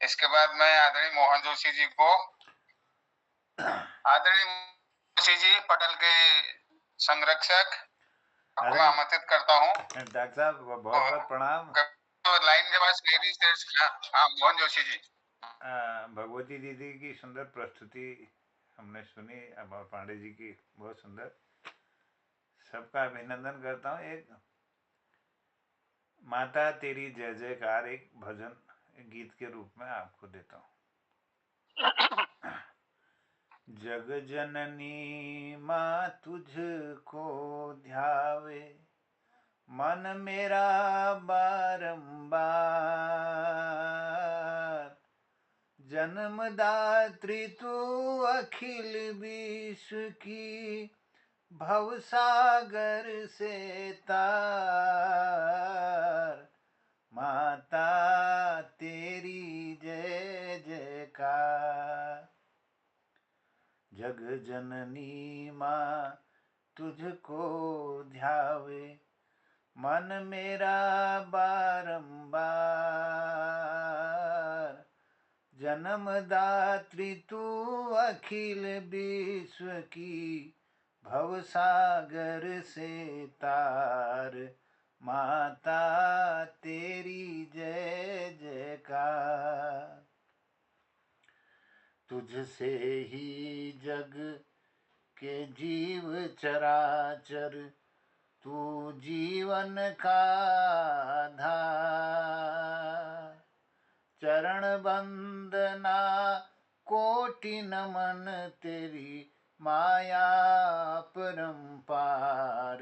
इसके बाद मैं आदरणीय मोहन जोशी जी को, आदरणीय जोशी जी पटल के संरक्षक, आपको मैं आमंत्रित करता हूँ। डॉक्टर साहब बहुत बहुत प्रणाम। तो लाइन के बाद हाँ मोहन जोशी जी। भगवती दीदी की सुंदर प्रस्तुति हमने सुनी, अब पांडे जी की बहुत सुंदर। सबका अभिनंदन करता हूँ। एक माता तेरी जय जयकार एक भजन गीत के रूप में आपको देता हूँ। जग जननी माँ तुझको ध्यावे, मन मेरा बारंबार। जन्मदात्री तू अखिल विश्व की, भवसागर से तार। माता तेरी जय जयकार। जग जननी माँ तुझको ध्यावे, मन मेरा बारंबार। जन्मदात्री तू अखिल विश्व की, भवसागर से तार। माता तेरी जय जयकार। तुझसे ही जग के जीव चराचर, तू जीवन का आधार। चरण वंदना कोटि नमन, तेरी माया परंपार।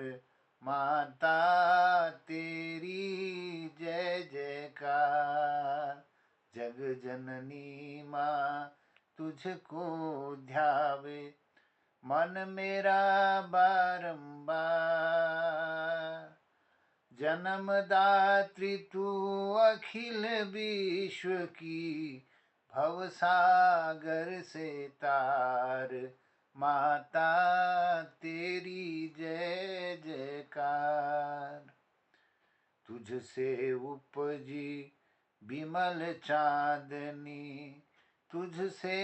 माता तेरी जय जयकार। जग जननी माँ तुझको ध्यावे, मन मेरा बारंबार। जन्मदात्री तू अखिल विश्व की, भवसागर से तार। माता तेरी जय जयकार। तुझसे उपजी विमल चांदनी, तुझसे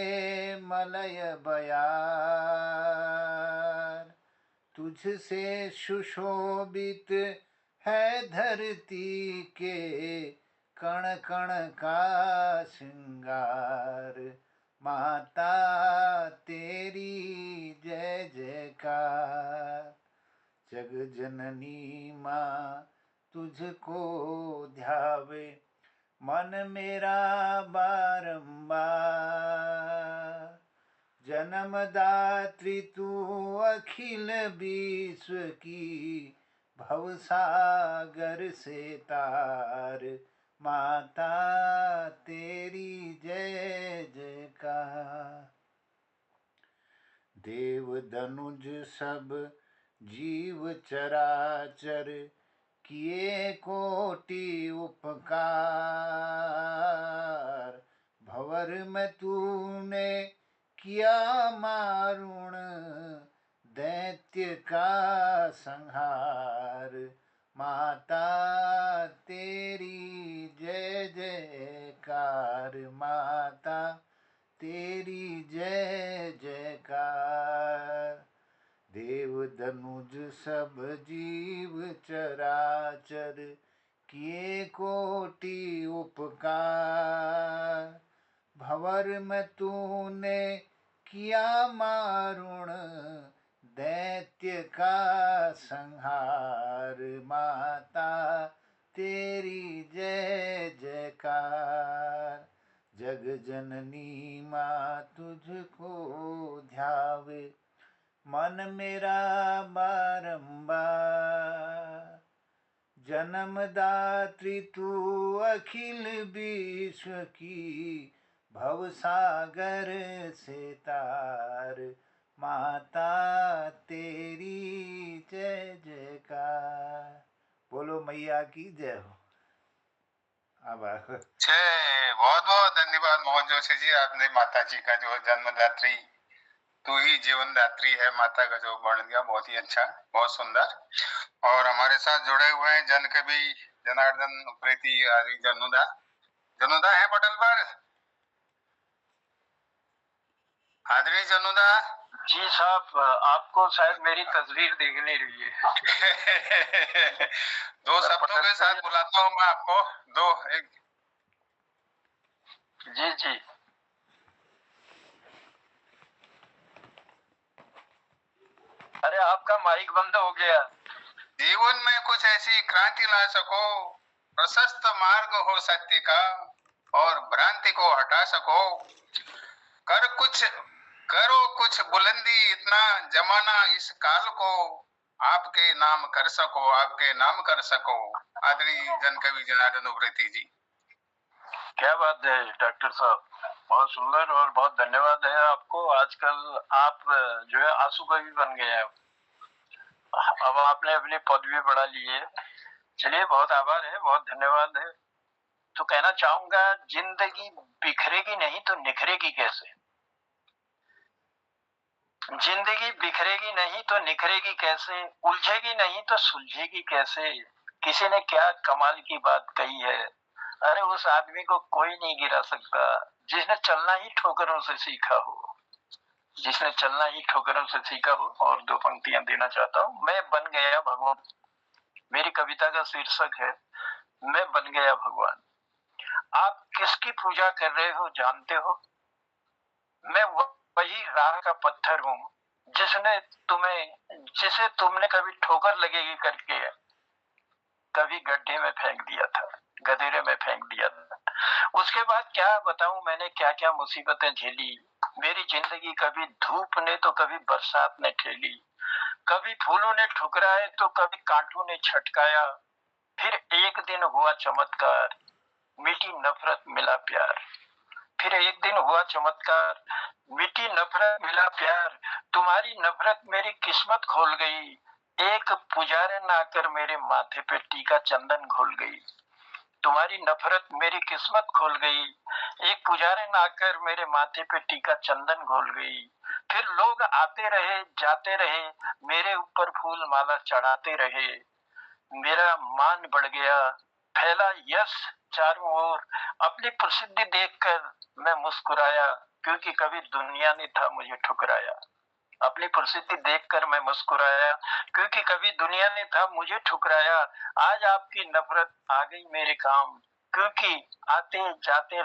मलय बयार। तुझसे सुशोभित है धरती के, कण कण का श्रृंगार। माता तेरी जय जयकार। जग जननी माँ तुझको ध्यावे, मन मेरा बारंबार। जन्मदात्री तू अखिल विश्व की, भवसागर से तार। माता तेरी जय जयकार। देव धनुज सब जीव चराचर, किए कोटि उपकार। भंवर में तूने किया मारुण दैत्य का संहार। माता तेरी जय जयकार, माता तेरी जय जयकार। देव धनुज सब जीव चराचर, किए कोटि उपकार। भंवर में तूने किया मारुण दैत्य का संहार। माता तेरी जय जयकार। जग जननी माँ तुझको ध्यावे, मन मेरा बारंबार। जन्मदात्री तू अखिल विश्व की, भव सागर से तार। माता तेरी जय जयकार। बोलो मैया की जय हो। आभार। बहुत बहुत धन्यवाद मोहन जोशी जी, आपने माता जी का जो जन्मदात्री तू ही जीवनदात्री है माता का जो वर्णन दिया, बहुत ही अच्छा, बहुत सुंदर। और हमारे साथ जुड़े हुए हैं जन कवि जनार्दन उप्रेती आदि जनुदा। जनुदा है पटल पर? आदरणीय जनुदा जी साहब, आपको शायद मेरी तस्वीर दिख नहीं रही है। दो शब्दों के साथ बुलाता हूँ मैं आपको। दो एक जी जी। अरे आपका माइक बंद हो गया। जीवन में कुछ ऐसी क्रांति ला सको, प्रशस्त मार्ग हो सत्य का, और भ्रांति को हटा सको। करो कुछ बुलंदी, इतना जमाना इस काल को आपके नाम कर सको, आपके नाम कर सको। आदरणीय जन कवि जनार्दन उप्रेती जी। क्या बात है डॉक्टर साहब, बहुत सुंदर और बहुत धन्यवाद है आपको। आजकल आप जो है आंसू कवि बन गए हैं। अब आपने अपनी पदवी बढ़ा ली है। चलिए, बहुत आभार है, बहुत धन्यवाद है। तो कहना चाहूंगा, जिंदगी बिखरेगी नहीं तो निखरेगी कैसे? जिंदगी बिखरेगी नहीं तो निखरेगी कैसे? उलझेगी नहीं तो सुलझेगी कैसे? किसी ने क्या कमाल की बात कही है, अरे उस आदमी को कोई नहीं गिरा सकता जिसने चलना ही ठोकरों से सीखा हो, जिसने चलना ही ठोकरों से सीखा हो। और दो पंक्तियां देना चाहता हूँ। मैं बन गया भगवान, मेरी कविता का शीर्षक है मैं बन गया भगवान। आप किसकी पूजा कर रहे हो जानते हो? मैं वही राह का पत्थर हूँ जिसे तुमने कभी ठोकर लगेगी करके कभी गड्ढे में फेंक दिया था, गधेरे में फेंक दिया था। उसके बाद क्या बताऊं, मैंने क्या क्या मुसीबतें झेली। मेरी जिंदगी कभी धूप ने तो कभी बरसात ने ठेली, कभी फूलों ने ठुकराए तो कभी कांटों ने छटकाया। फिर एक दिन हुआ चमत्कार, मीठी नफरत मिला प्यार। फिर एक दिन हुआ चमत्कार, मीठी नफरत मिला प्यार। तुम्हारी नफरत मेरी किस्मत खोल गई, एक पुजारन आकर मेरे माथे पे टीका चंदन घोल गई। तुम्हारी नफरत मेरी किस्मत खोल गई, एक पुजारन आकर मेरे माथे पे टीका चंदन घोल गई। फिर लोग आते रहे जाते रहे, मेरे ऊपर फूल माला चढ़ाते रहे। मेरा मान बढ़ गया, फैला यश चारों ओर। अपनी प्रसिद्धि देखकर मैं मुस्कुराया, क्योंकि कभी दुनिया ने था मुझे ठुकराया। अपनी प्रसिद्धि देखकर मैं मुस्कुराया, क्योंकि कभी दुनिया ने था मुझे ठुकराया। आज आपकी नफरत आ गई मेरे काम, क्योंकि आते जाते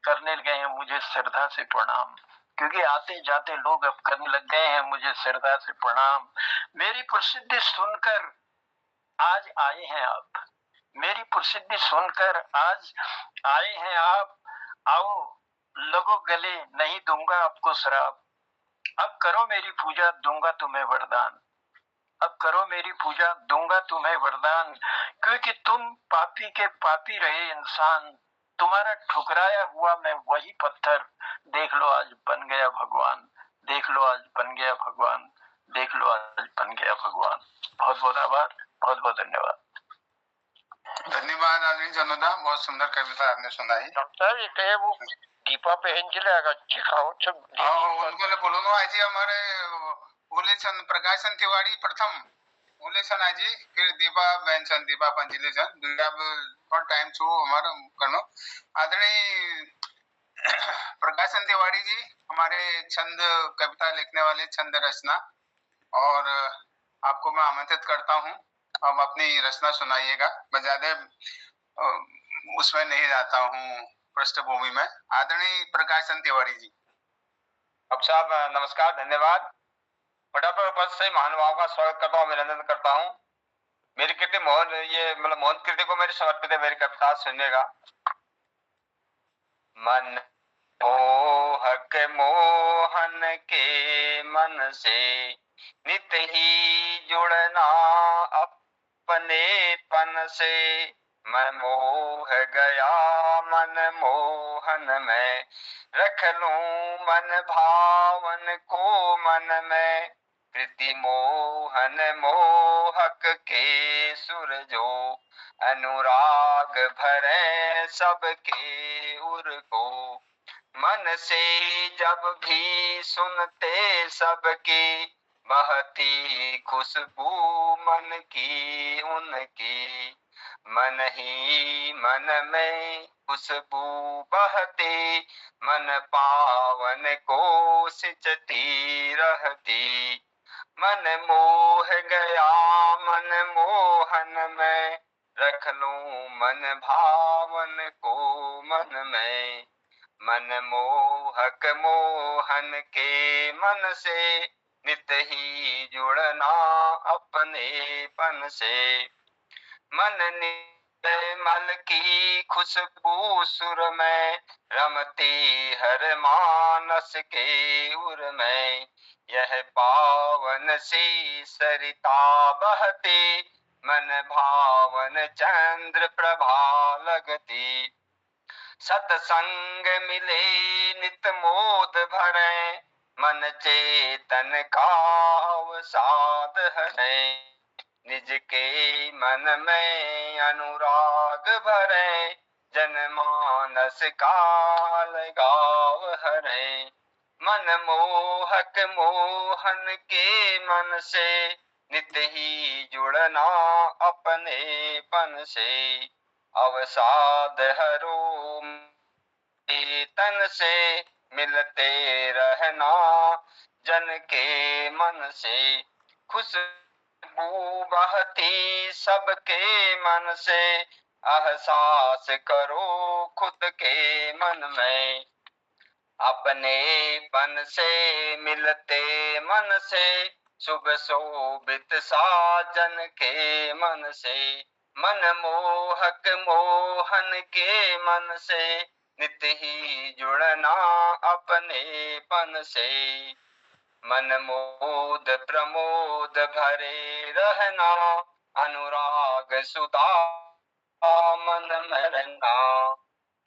करने गए हैं मुझे श्रद्धा से प्रणाम। क्योंकि आते जाते लोग अब करने लग गए हैं मुझे श्रद्धा से प्रणाम। मेरी प्रसिद्धि सुनकर आज आए हैं आप, मेरी प्रसिद्धि सुनकर आज आए हैं आप। आओ लगो गले, नहीं दूंगा आपको शराब। अब करो मेरी पूजा, दूंगा तुम्हें वरदान। अब करो मेरी पूजा, दूंगा तुम्हें वरदान। क्योंकि तुम पापी के पापी रहे इंसान, तुम्हारा ठुकराया हुआ मैं वही पत्थर। देख लो आज बन गया भगवान, देख लो आज बन गया भगवान, देख लो आज बन गया भगवान। बहुत बहुत आभार, बहुत बहुत धन्यवाद। धन्यवाद आदरणीय जनुदा, बहुत सुंदर कविता आपने सुनाई। डॉक्टर साहब, वो दीपा बहन जी लगा अच्छी खाओ सब उनको ले बोलो ना आज हमारे उलेसन प्रकाशन तिवारी प्रथम उलेसन आज फिर दीपा बहन सन दीपा पंजिले सन दुनिया पर टाइम छो हमारा करनो आदरणीय प्रकाशन तिवारी जी हमारे छंद कविता लिखने वाले छंद रचना और आपको मैं आमंत्रित करता हूं अब अपनी रचना सुनाइएगा। मैं ज्यादा उसमें नहीं जाता हूं पृष्ठभूमि में। आदरणीय प्रकाशन तिवारी जी। अब साहब नमस्कार, धन्यवाद। पटापर पद से महानुभाव का स्वागत करता हूँ, अभिनंदन करता हूँ। मेरी कृति मोहन ये मतलब मोहन कृति को मेरी समर्पित है। मेरी कविता सुनिएगा। मन मोहक मोहन के मन से नित ही जुड़ना अपने पन से, मन मोह गया मन मोहन में, रख लूं मन भावन को मन में, कृति मोहन मोहक के सुर जो, अनुराग भरे सबके उर को, मन से जब भी सुनते सबकी, बहती खुशबू मन की उनकी, मन ही मन में खुशबू बहती, मन पावन को सिंचती रहती, मन मोह गया मन मोहन में, रख लूं मन भावन को मन में, मन मोहक मोहन के मन से, नित ही जुड़ना अपने पन से, मन निर्मल की खुशबू सुर में, रमती हर मानस के उर में, यह पावन सी सरिता बहती, मन भावन चंद्र प्रभा लगती, सत्संग मिले नित मोद भरे, मन चेतन का अवसाद हरे, निज के मन में अनुराग भरे, जनमानस का लगाव हरे, मन मोहक मोहन के मन से, नित ही जुड़ना अपने पन से, अवसाद हरो तन से, मिलते रहना जन के मन से, खुशबू बहती सबके मन से, एहसास करो खुद के मन में, अपने पन से मिलते मन से, शुभ शोभित साजन के मन से, मन मोहक मोहन के मन से, नित ही जुड़ना अपने पन से, मन मोद प्रमोद भरे रहना, अनुराग सुधा मन में रहना,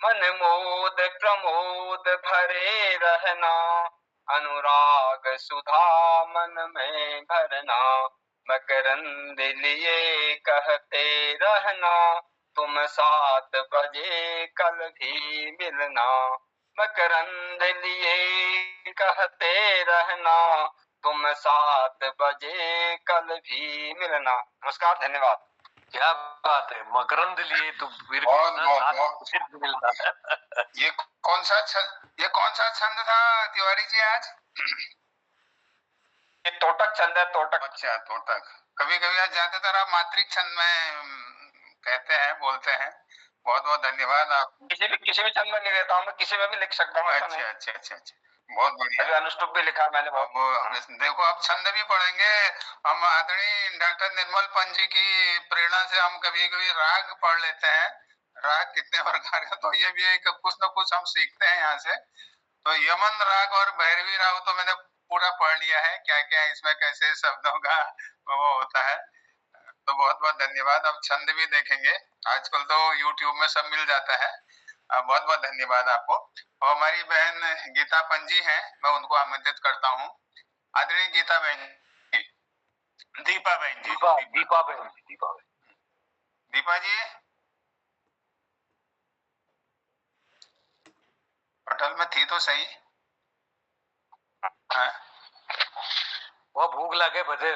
मन मोद प्रमोद भरे रहना, अनुराग सुधा मन में भरना, मकरंद लिए कहते रहना, तुम 7 बजे कल भी मिलना, मकरंद लिए कहते रहना, तुम 7 बजे कल भी मिलना। नमस्कार, धन्यवाद। क्या बात है, मकरंद लिए तो फिर मिलना। ये कौन सा छंद था तिवारी जी आज? ये तोटक छंद है, तोटक। अच्छा, तोटक। कभी कभी आज ज्यादातर आप मात्रिक छंद में कहते हैं, बोलते हैं। बहुत बहुत धन्यवाद। आप किसी भी छंद में नहीं रहता हूँ, मैं किसी में भी लिख सकता हूँ। अच्छा, बहुत बढ़िया। अभी अनुष्टुप भी लिखा मैंने बहुत। देखो आप छंद भी पढ़ेंगे। हम आदरणीय डॉक्टर निर्मल पंत जी की प्रेरणा से हम कभी कभी राग पढ़ लेते हैं। राग कितने प्रकार का, तो ये भी एक कुछ न कुछ हम सीखते हैं यहाँ से। तो यमन राग और भैरवी राग तो मैंने पूरा पढ़ लिया है, क्या क्या इसमें कैसे शब्दों का वो होता है। तो बहुत बहुत धन्यवाद। अब छंद भी देखेंगे, आजकल तो यूट्यूब में सब मिल जाता है। बहुत बहुत धन्यवाद आपको। और हमारी बहन गीता पंजी हैं, मैं उनको आमंत्रित करता हूँ। आदरणीय गीता बहन जी, दीपा बहन जी, दीपा जी पटल में थी तो सही। हाँ। वो भूख लगे बजे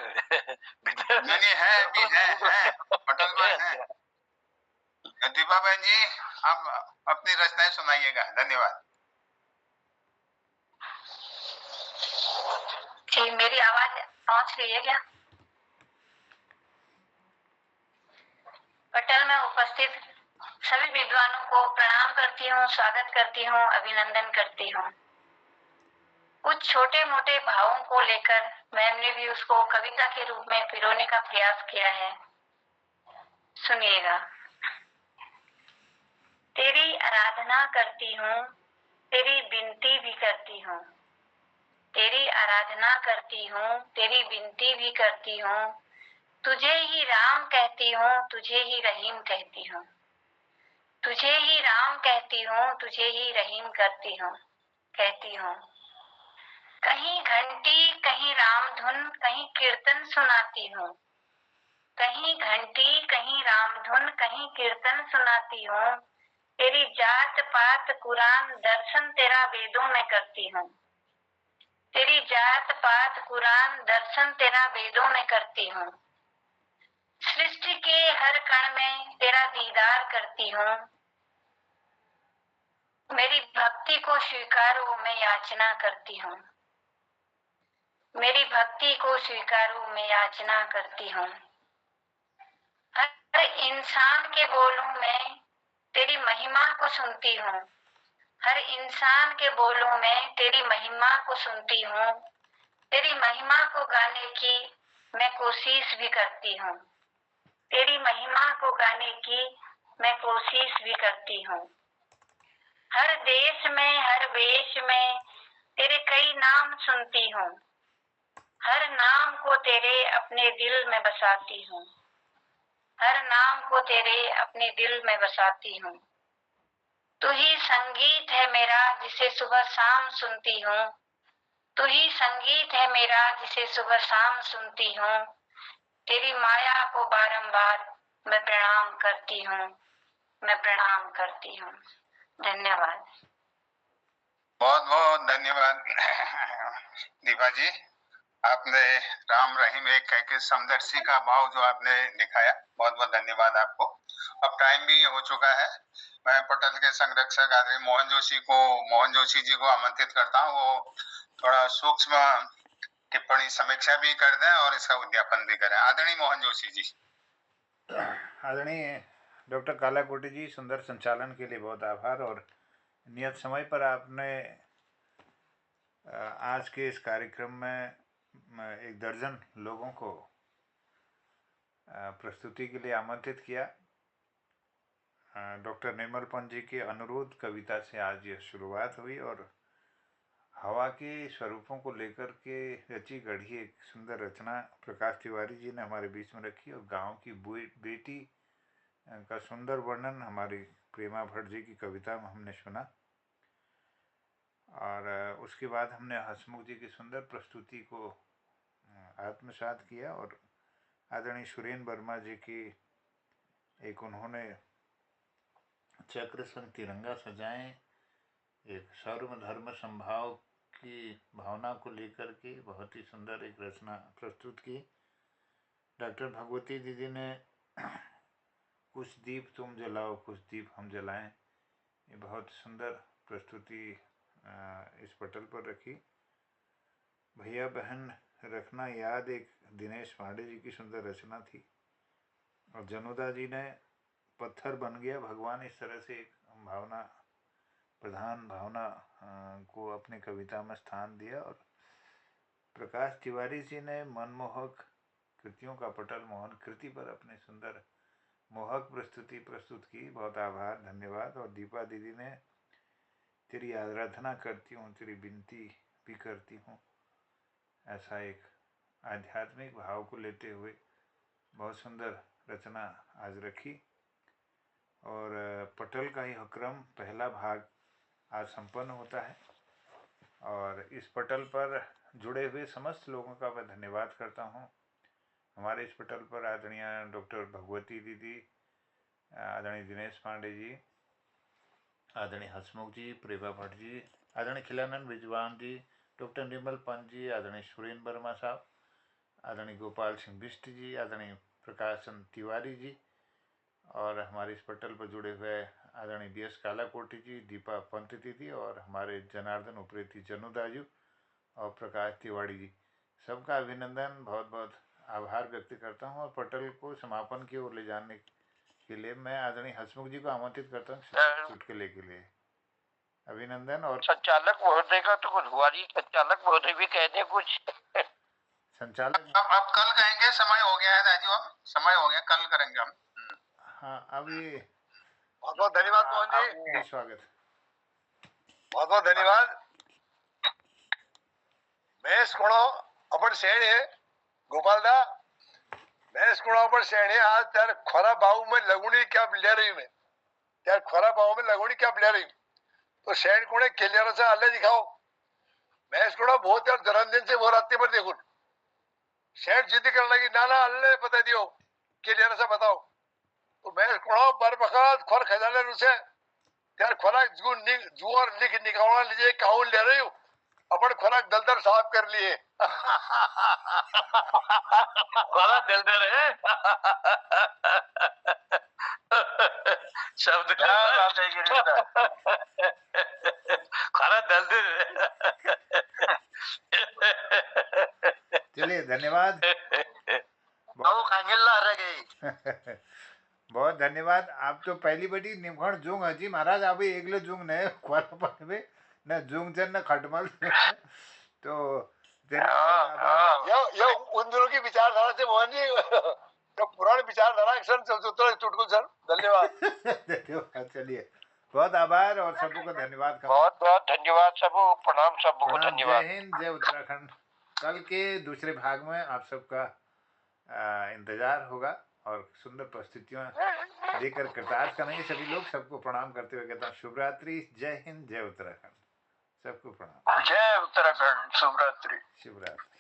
नहीं है भी है पटल पर है। दीपा बहन जी आप अपनी रचनाएं सुनाइएगा। धन्यवाद। जी मेरी आवाज पहुंच रही है क्या? पटल में उपस्थित सभी विद्वानों को प्रणाम करती हूँ, स्वागत करती हूँ, अभिनंदन करती हूँ। कुछ छोटे मोटे भावों को लेकर मैंने भी उसको कविता के रूप में पिरोने का प्रयास किया है। सुनिएगा। तेरी आराधना करती हूँ, तेरी विनती भी करती हूँ। तेरी आराधना करती हूँ, तेरी विनती भी करती हूँ। तुझे ही राम कहती हूँ, तुझे ही रहीम कहती हूँ। तुझे ही राम कहती हूँ, तुझे ही रहीम कहती हूँ। कहीं घंटी कहीं राम धुन कहीं कीर्तन सुनाती हूँ। कहीं घंटी कहीं राम धुन कहीं कीर्तन सुनाती हूँ। तेरी जात पात कुरान दर्शन तेरा वेदों में करती हूँ। तेरी जात पात कुरान दर्शन तेरा वेदों में करती हूँ। सृष्टि के हर कण में तेरा दीदार करती हूँ। मेरी भक्ति को स्वीकारो मैं याचना करती हूँ। मेरी भक्ति को स्वीकारो मैं याचना करती हूँ। हर इंसान के बोलों में तेरी महिमा को सुनती हूँ। हर इंसान के बोलों में तेरी महिमा को सुनती हूँ। तेरी महिमा को गाने की मैं कोशिश भी करती हूँ। तेरी महिमा को गाने की मैं कोशिश भी करती हूँ। हर देश में हर वेश में तेरे कई नाम सुनती हूँ। हर नाम को तेरे अपने दिल में बसाती हूँ। हर नाम को तेरे अपने दिल में बसाती हूँ। तू ही संगीत है मेरा जिसे सुबह शाम सुनती हूँ। तू ही संगीत है मेरा जिसे सुबह शाम सुनती हूँ। तेरी माया को बारंबार मैं प्रणाम करती हूँ। मैं प्रणाम करती हूँ। धन्यवाद। बहुत बहुत धन्यवाद दीपा जी। आपने राम रहीम एक कह के समदर्शी का भाव जो आपने दिखाया, बहुत बहुत धन्यवाद आपको। अब टाइम भी हो चुका है। मैं पटल के संरक्षक आदरणीय मोहन जोशी जी को आमंत्रित करता हूँ। वो थोड़ा सूक्ष्म टिप्पणी समीक्षा भी कर दें और इसका उद्यापन भी करें। आदरणीय मोहन जोशी जी। आदरणीय डॉक्टर कालाकोटी जी, सुंदर संचालन के लिए बहुत आभार। और नियत समय पर आपने आज के इस कार्यक्रम में 1 दर्जन लोगों को प्रस्तुति के लिए आमंत्रित किया। डॉक्टर निर्मल पंत जी के अनुरोध कविता से आज यह शुरुआत हुई और हवा के स्वरूपों को लेकर के रची गढ़ी एक सुंदर रचना प्रकाश तिवारी जी ने हमारे बीच में रखी और गांव की बेटी का सुंदर वर्णन हमारी प्रेमा भट्ट जी की कविता में हमने सुना। और उसके बाद हमने हसमुख जी की सुंदर प्रस्तुति को आत्मसात किया और आदरणीय सुरेंद्र वर्मा जी की एक उन्होंने चक्र संग तिरंगा सजाएं, एक सर्व धर्म संभाव की भावना को लेकर के बहुत ही सुंदर एक रचना प्रस्तुत की। डॉक्टर भगवती दीदी ने कुछ दीप तुम जलाओ कुछ दीप हम जलाएं, ये बहुत सुंदर प्रस्तुति इस पटल पर रखी। भैया बहन रखना याद एक दिनेश पांडे जी की सुंदर रचना थी। और जनुदा जी ने पत्थर बन गया भगवान, इस तरह से एक भावना प्रधान भावना को अपनी कविता में स्थान दिया। और प्रकाश तिवारी जी ने मनमोहक कृतियों का पटल मोहन कृति पर अपनी सुंदर मोहक प्रस्तुति प्रस्तुत की, बहुत आभार धन्यवाद। और दीपा दीदी ने तेरी आराधना करती हूँ तेरी विनती भी करती हूँ, ऐसा एक आध्यात्मिक भाव को लेते हुए बहुत सुंदर रचना आज रखी। और पटल का यह क्रम पहला भाग आज संपन्न होता है। और इस पटल पर जुड़े हुए समस्त लोगों का मैं धन्यवाद करता हूँ। हमारे इस पटल पर आदरणीय डॉक्टर भगवती दीदी, आदरणीय दिनेश पांडे जी, आदरणीय हसमुख जी, प्रेमा भट्ट जी, आदरणीय खिलानंद विजवान जी, डॉक्टर निर्मल पंत जी, आदरणीय सुरेंद्र वर्मा साहब, आदरणीय गोपाल सिंह बिष्ट जी, आदरणीय प्रकाश चंद तिवारी जी, और हमारे इस पटल पर जुड़े हुए आदरणीय DS कालाकोटी जी, दीपा पंत दीदी, और हमारे जनार्दन उप्रेती जनुदाजू और प्रकाश तिवारी जी, सबका अभिनंदन, बहुत बहुत आभार व्यक्त करता हूँ। और पटल को समापन की ओर ले जाने के लिए मैं आदरणीय हसमुख जी को आमंत्रित करता हूँ चुटकुले के लिए। अभिनंदन। और संचालक महोदय का तो कुछ हुआ नहीं, संचालक महोदय भी कह दे कुछ। संचालक अब कल कहेंगे, समय हो गया है राजू, अब समय हो गया, कल करेंगे हम। हाँ, अब ये बहुत बहुत धन्यवाद मोहन जी, स्वागत, बहुत बहुत धन्यवाद। महेश कोणो अपन शेणे गोपालदा, महेश कोणो अपन शेणे आज त्यार खोरा भाव में लगुणी क्या ले रही मैं, त्यार खोरा भाव में लगुणी क्या ले रही, तो शेण कोणे केलियर से अल्ले दिखाओ। महेश कोणो बहुत यार जन्मदिन से वो रात्रि पर देखो शेण जिद करने लगी, ना ना अल्ले बता दियो केलियर से बताओ। तो महेश कोणो बर बखत खोर खजाने रुसे त्यार खोरा जुआर लिख निकालना लीजिए काउन ले रही हूँ, अपन खोराक दलदल साफ कर लिए। बड़ा दलदल है। शब्द क्या बात है गिरीश खरा दलदल। चलिए धन्यवाद। बहुत धन्यवाद। आप तो पहली बड़ी निमखण जुंग हजी महाराज, आप एकले जुंग नए क्वाल में न जुंग जन न खटमल। तो ये उन दिनों की विचारधारा से मोहन जी, तो पुरानी विचारधारा चुटकुल सर, धन्यवाद। धन्यवाद। चलिए बहुत आभार और सबको धन्यवाद। बहुत बहुत धन्यवाद सबको, प्रणाम सबको, धन्यवाद। जय हिंद, जय उत्तराखंड। कल के दूसरे भाग में आप सबका इंतजार होगा और सुंदर प्रस्तुतियां देकर कृतार्थ करेंगे सभी लोग। सबको प्रणाम करते हुए कहता हूँ शुभ रात्रि, जय हिंद, जय उत्तराखंड, सबको प्रणाम। जय उत्तराखंड, शुभ रात्रि। शुभ रात्रि।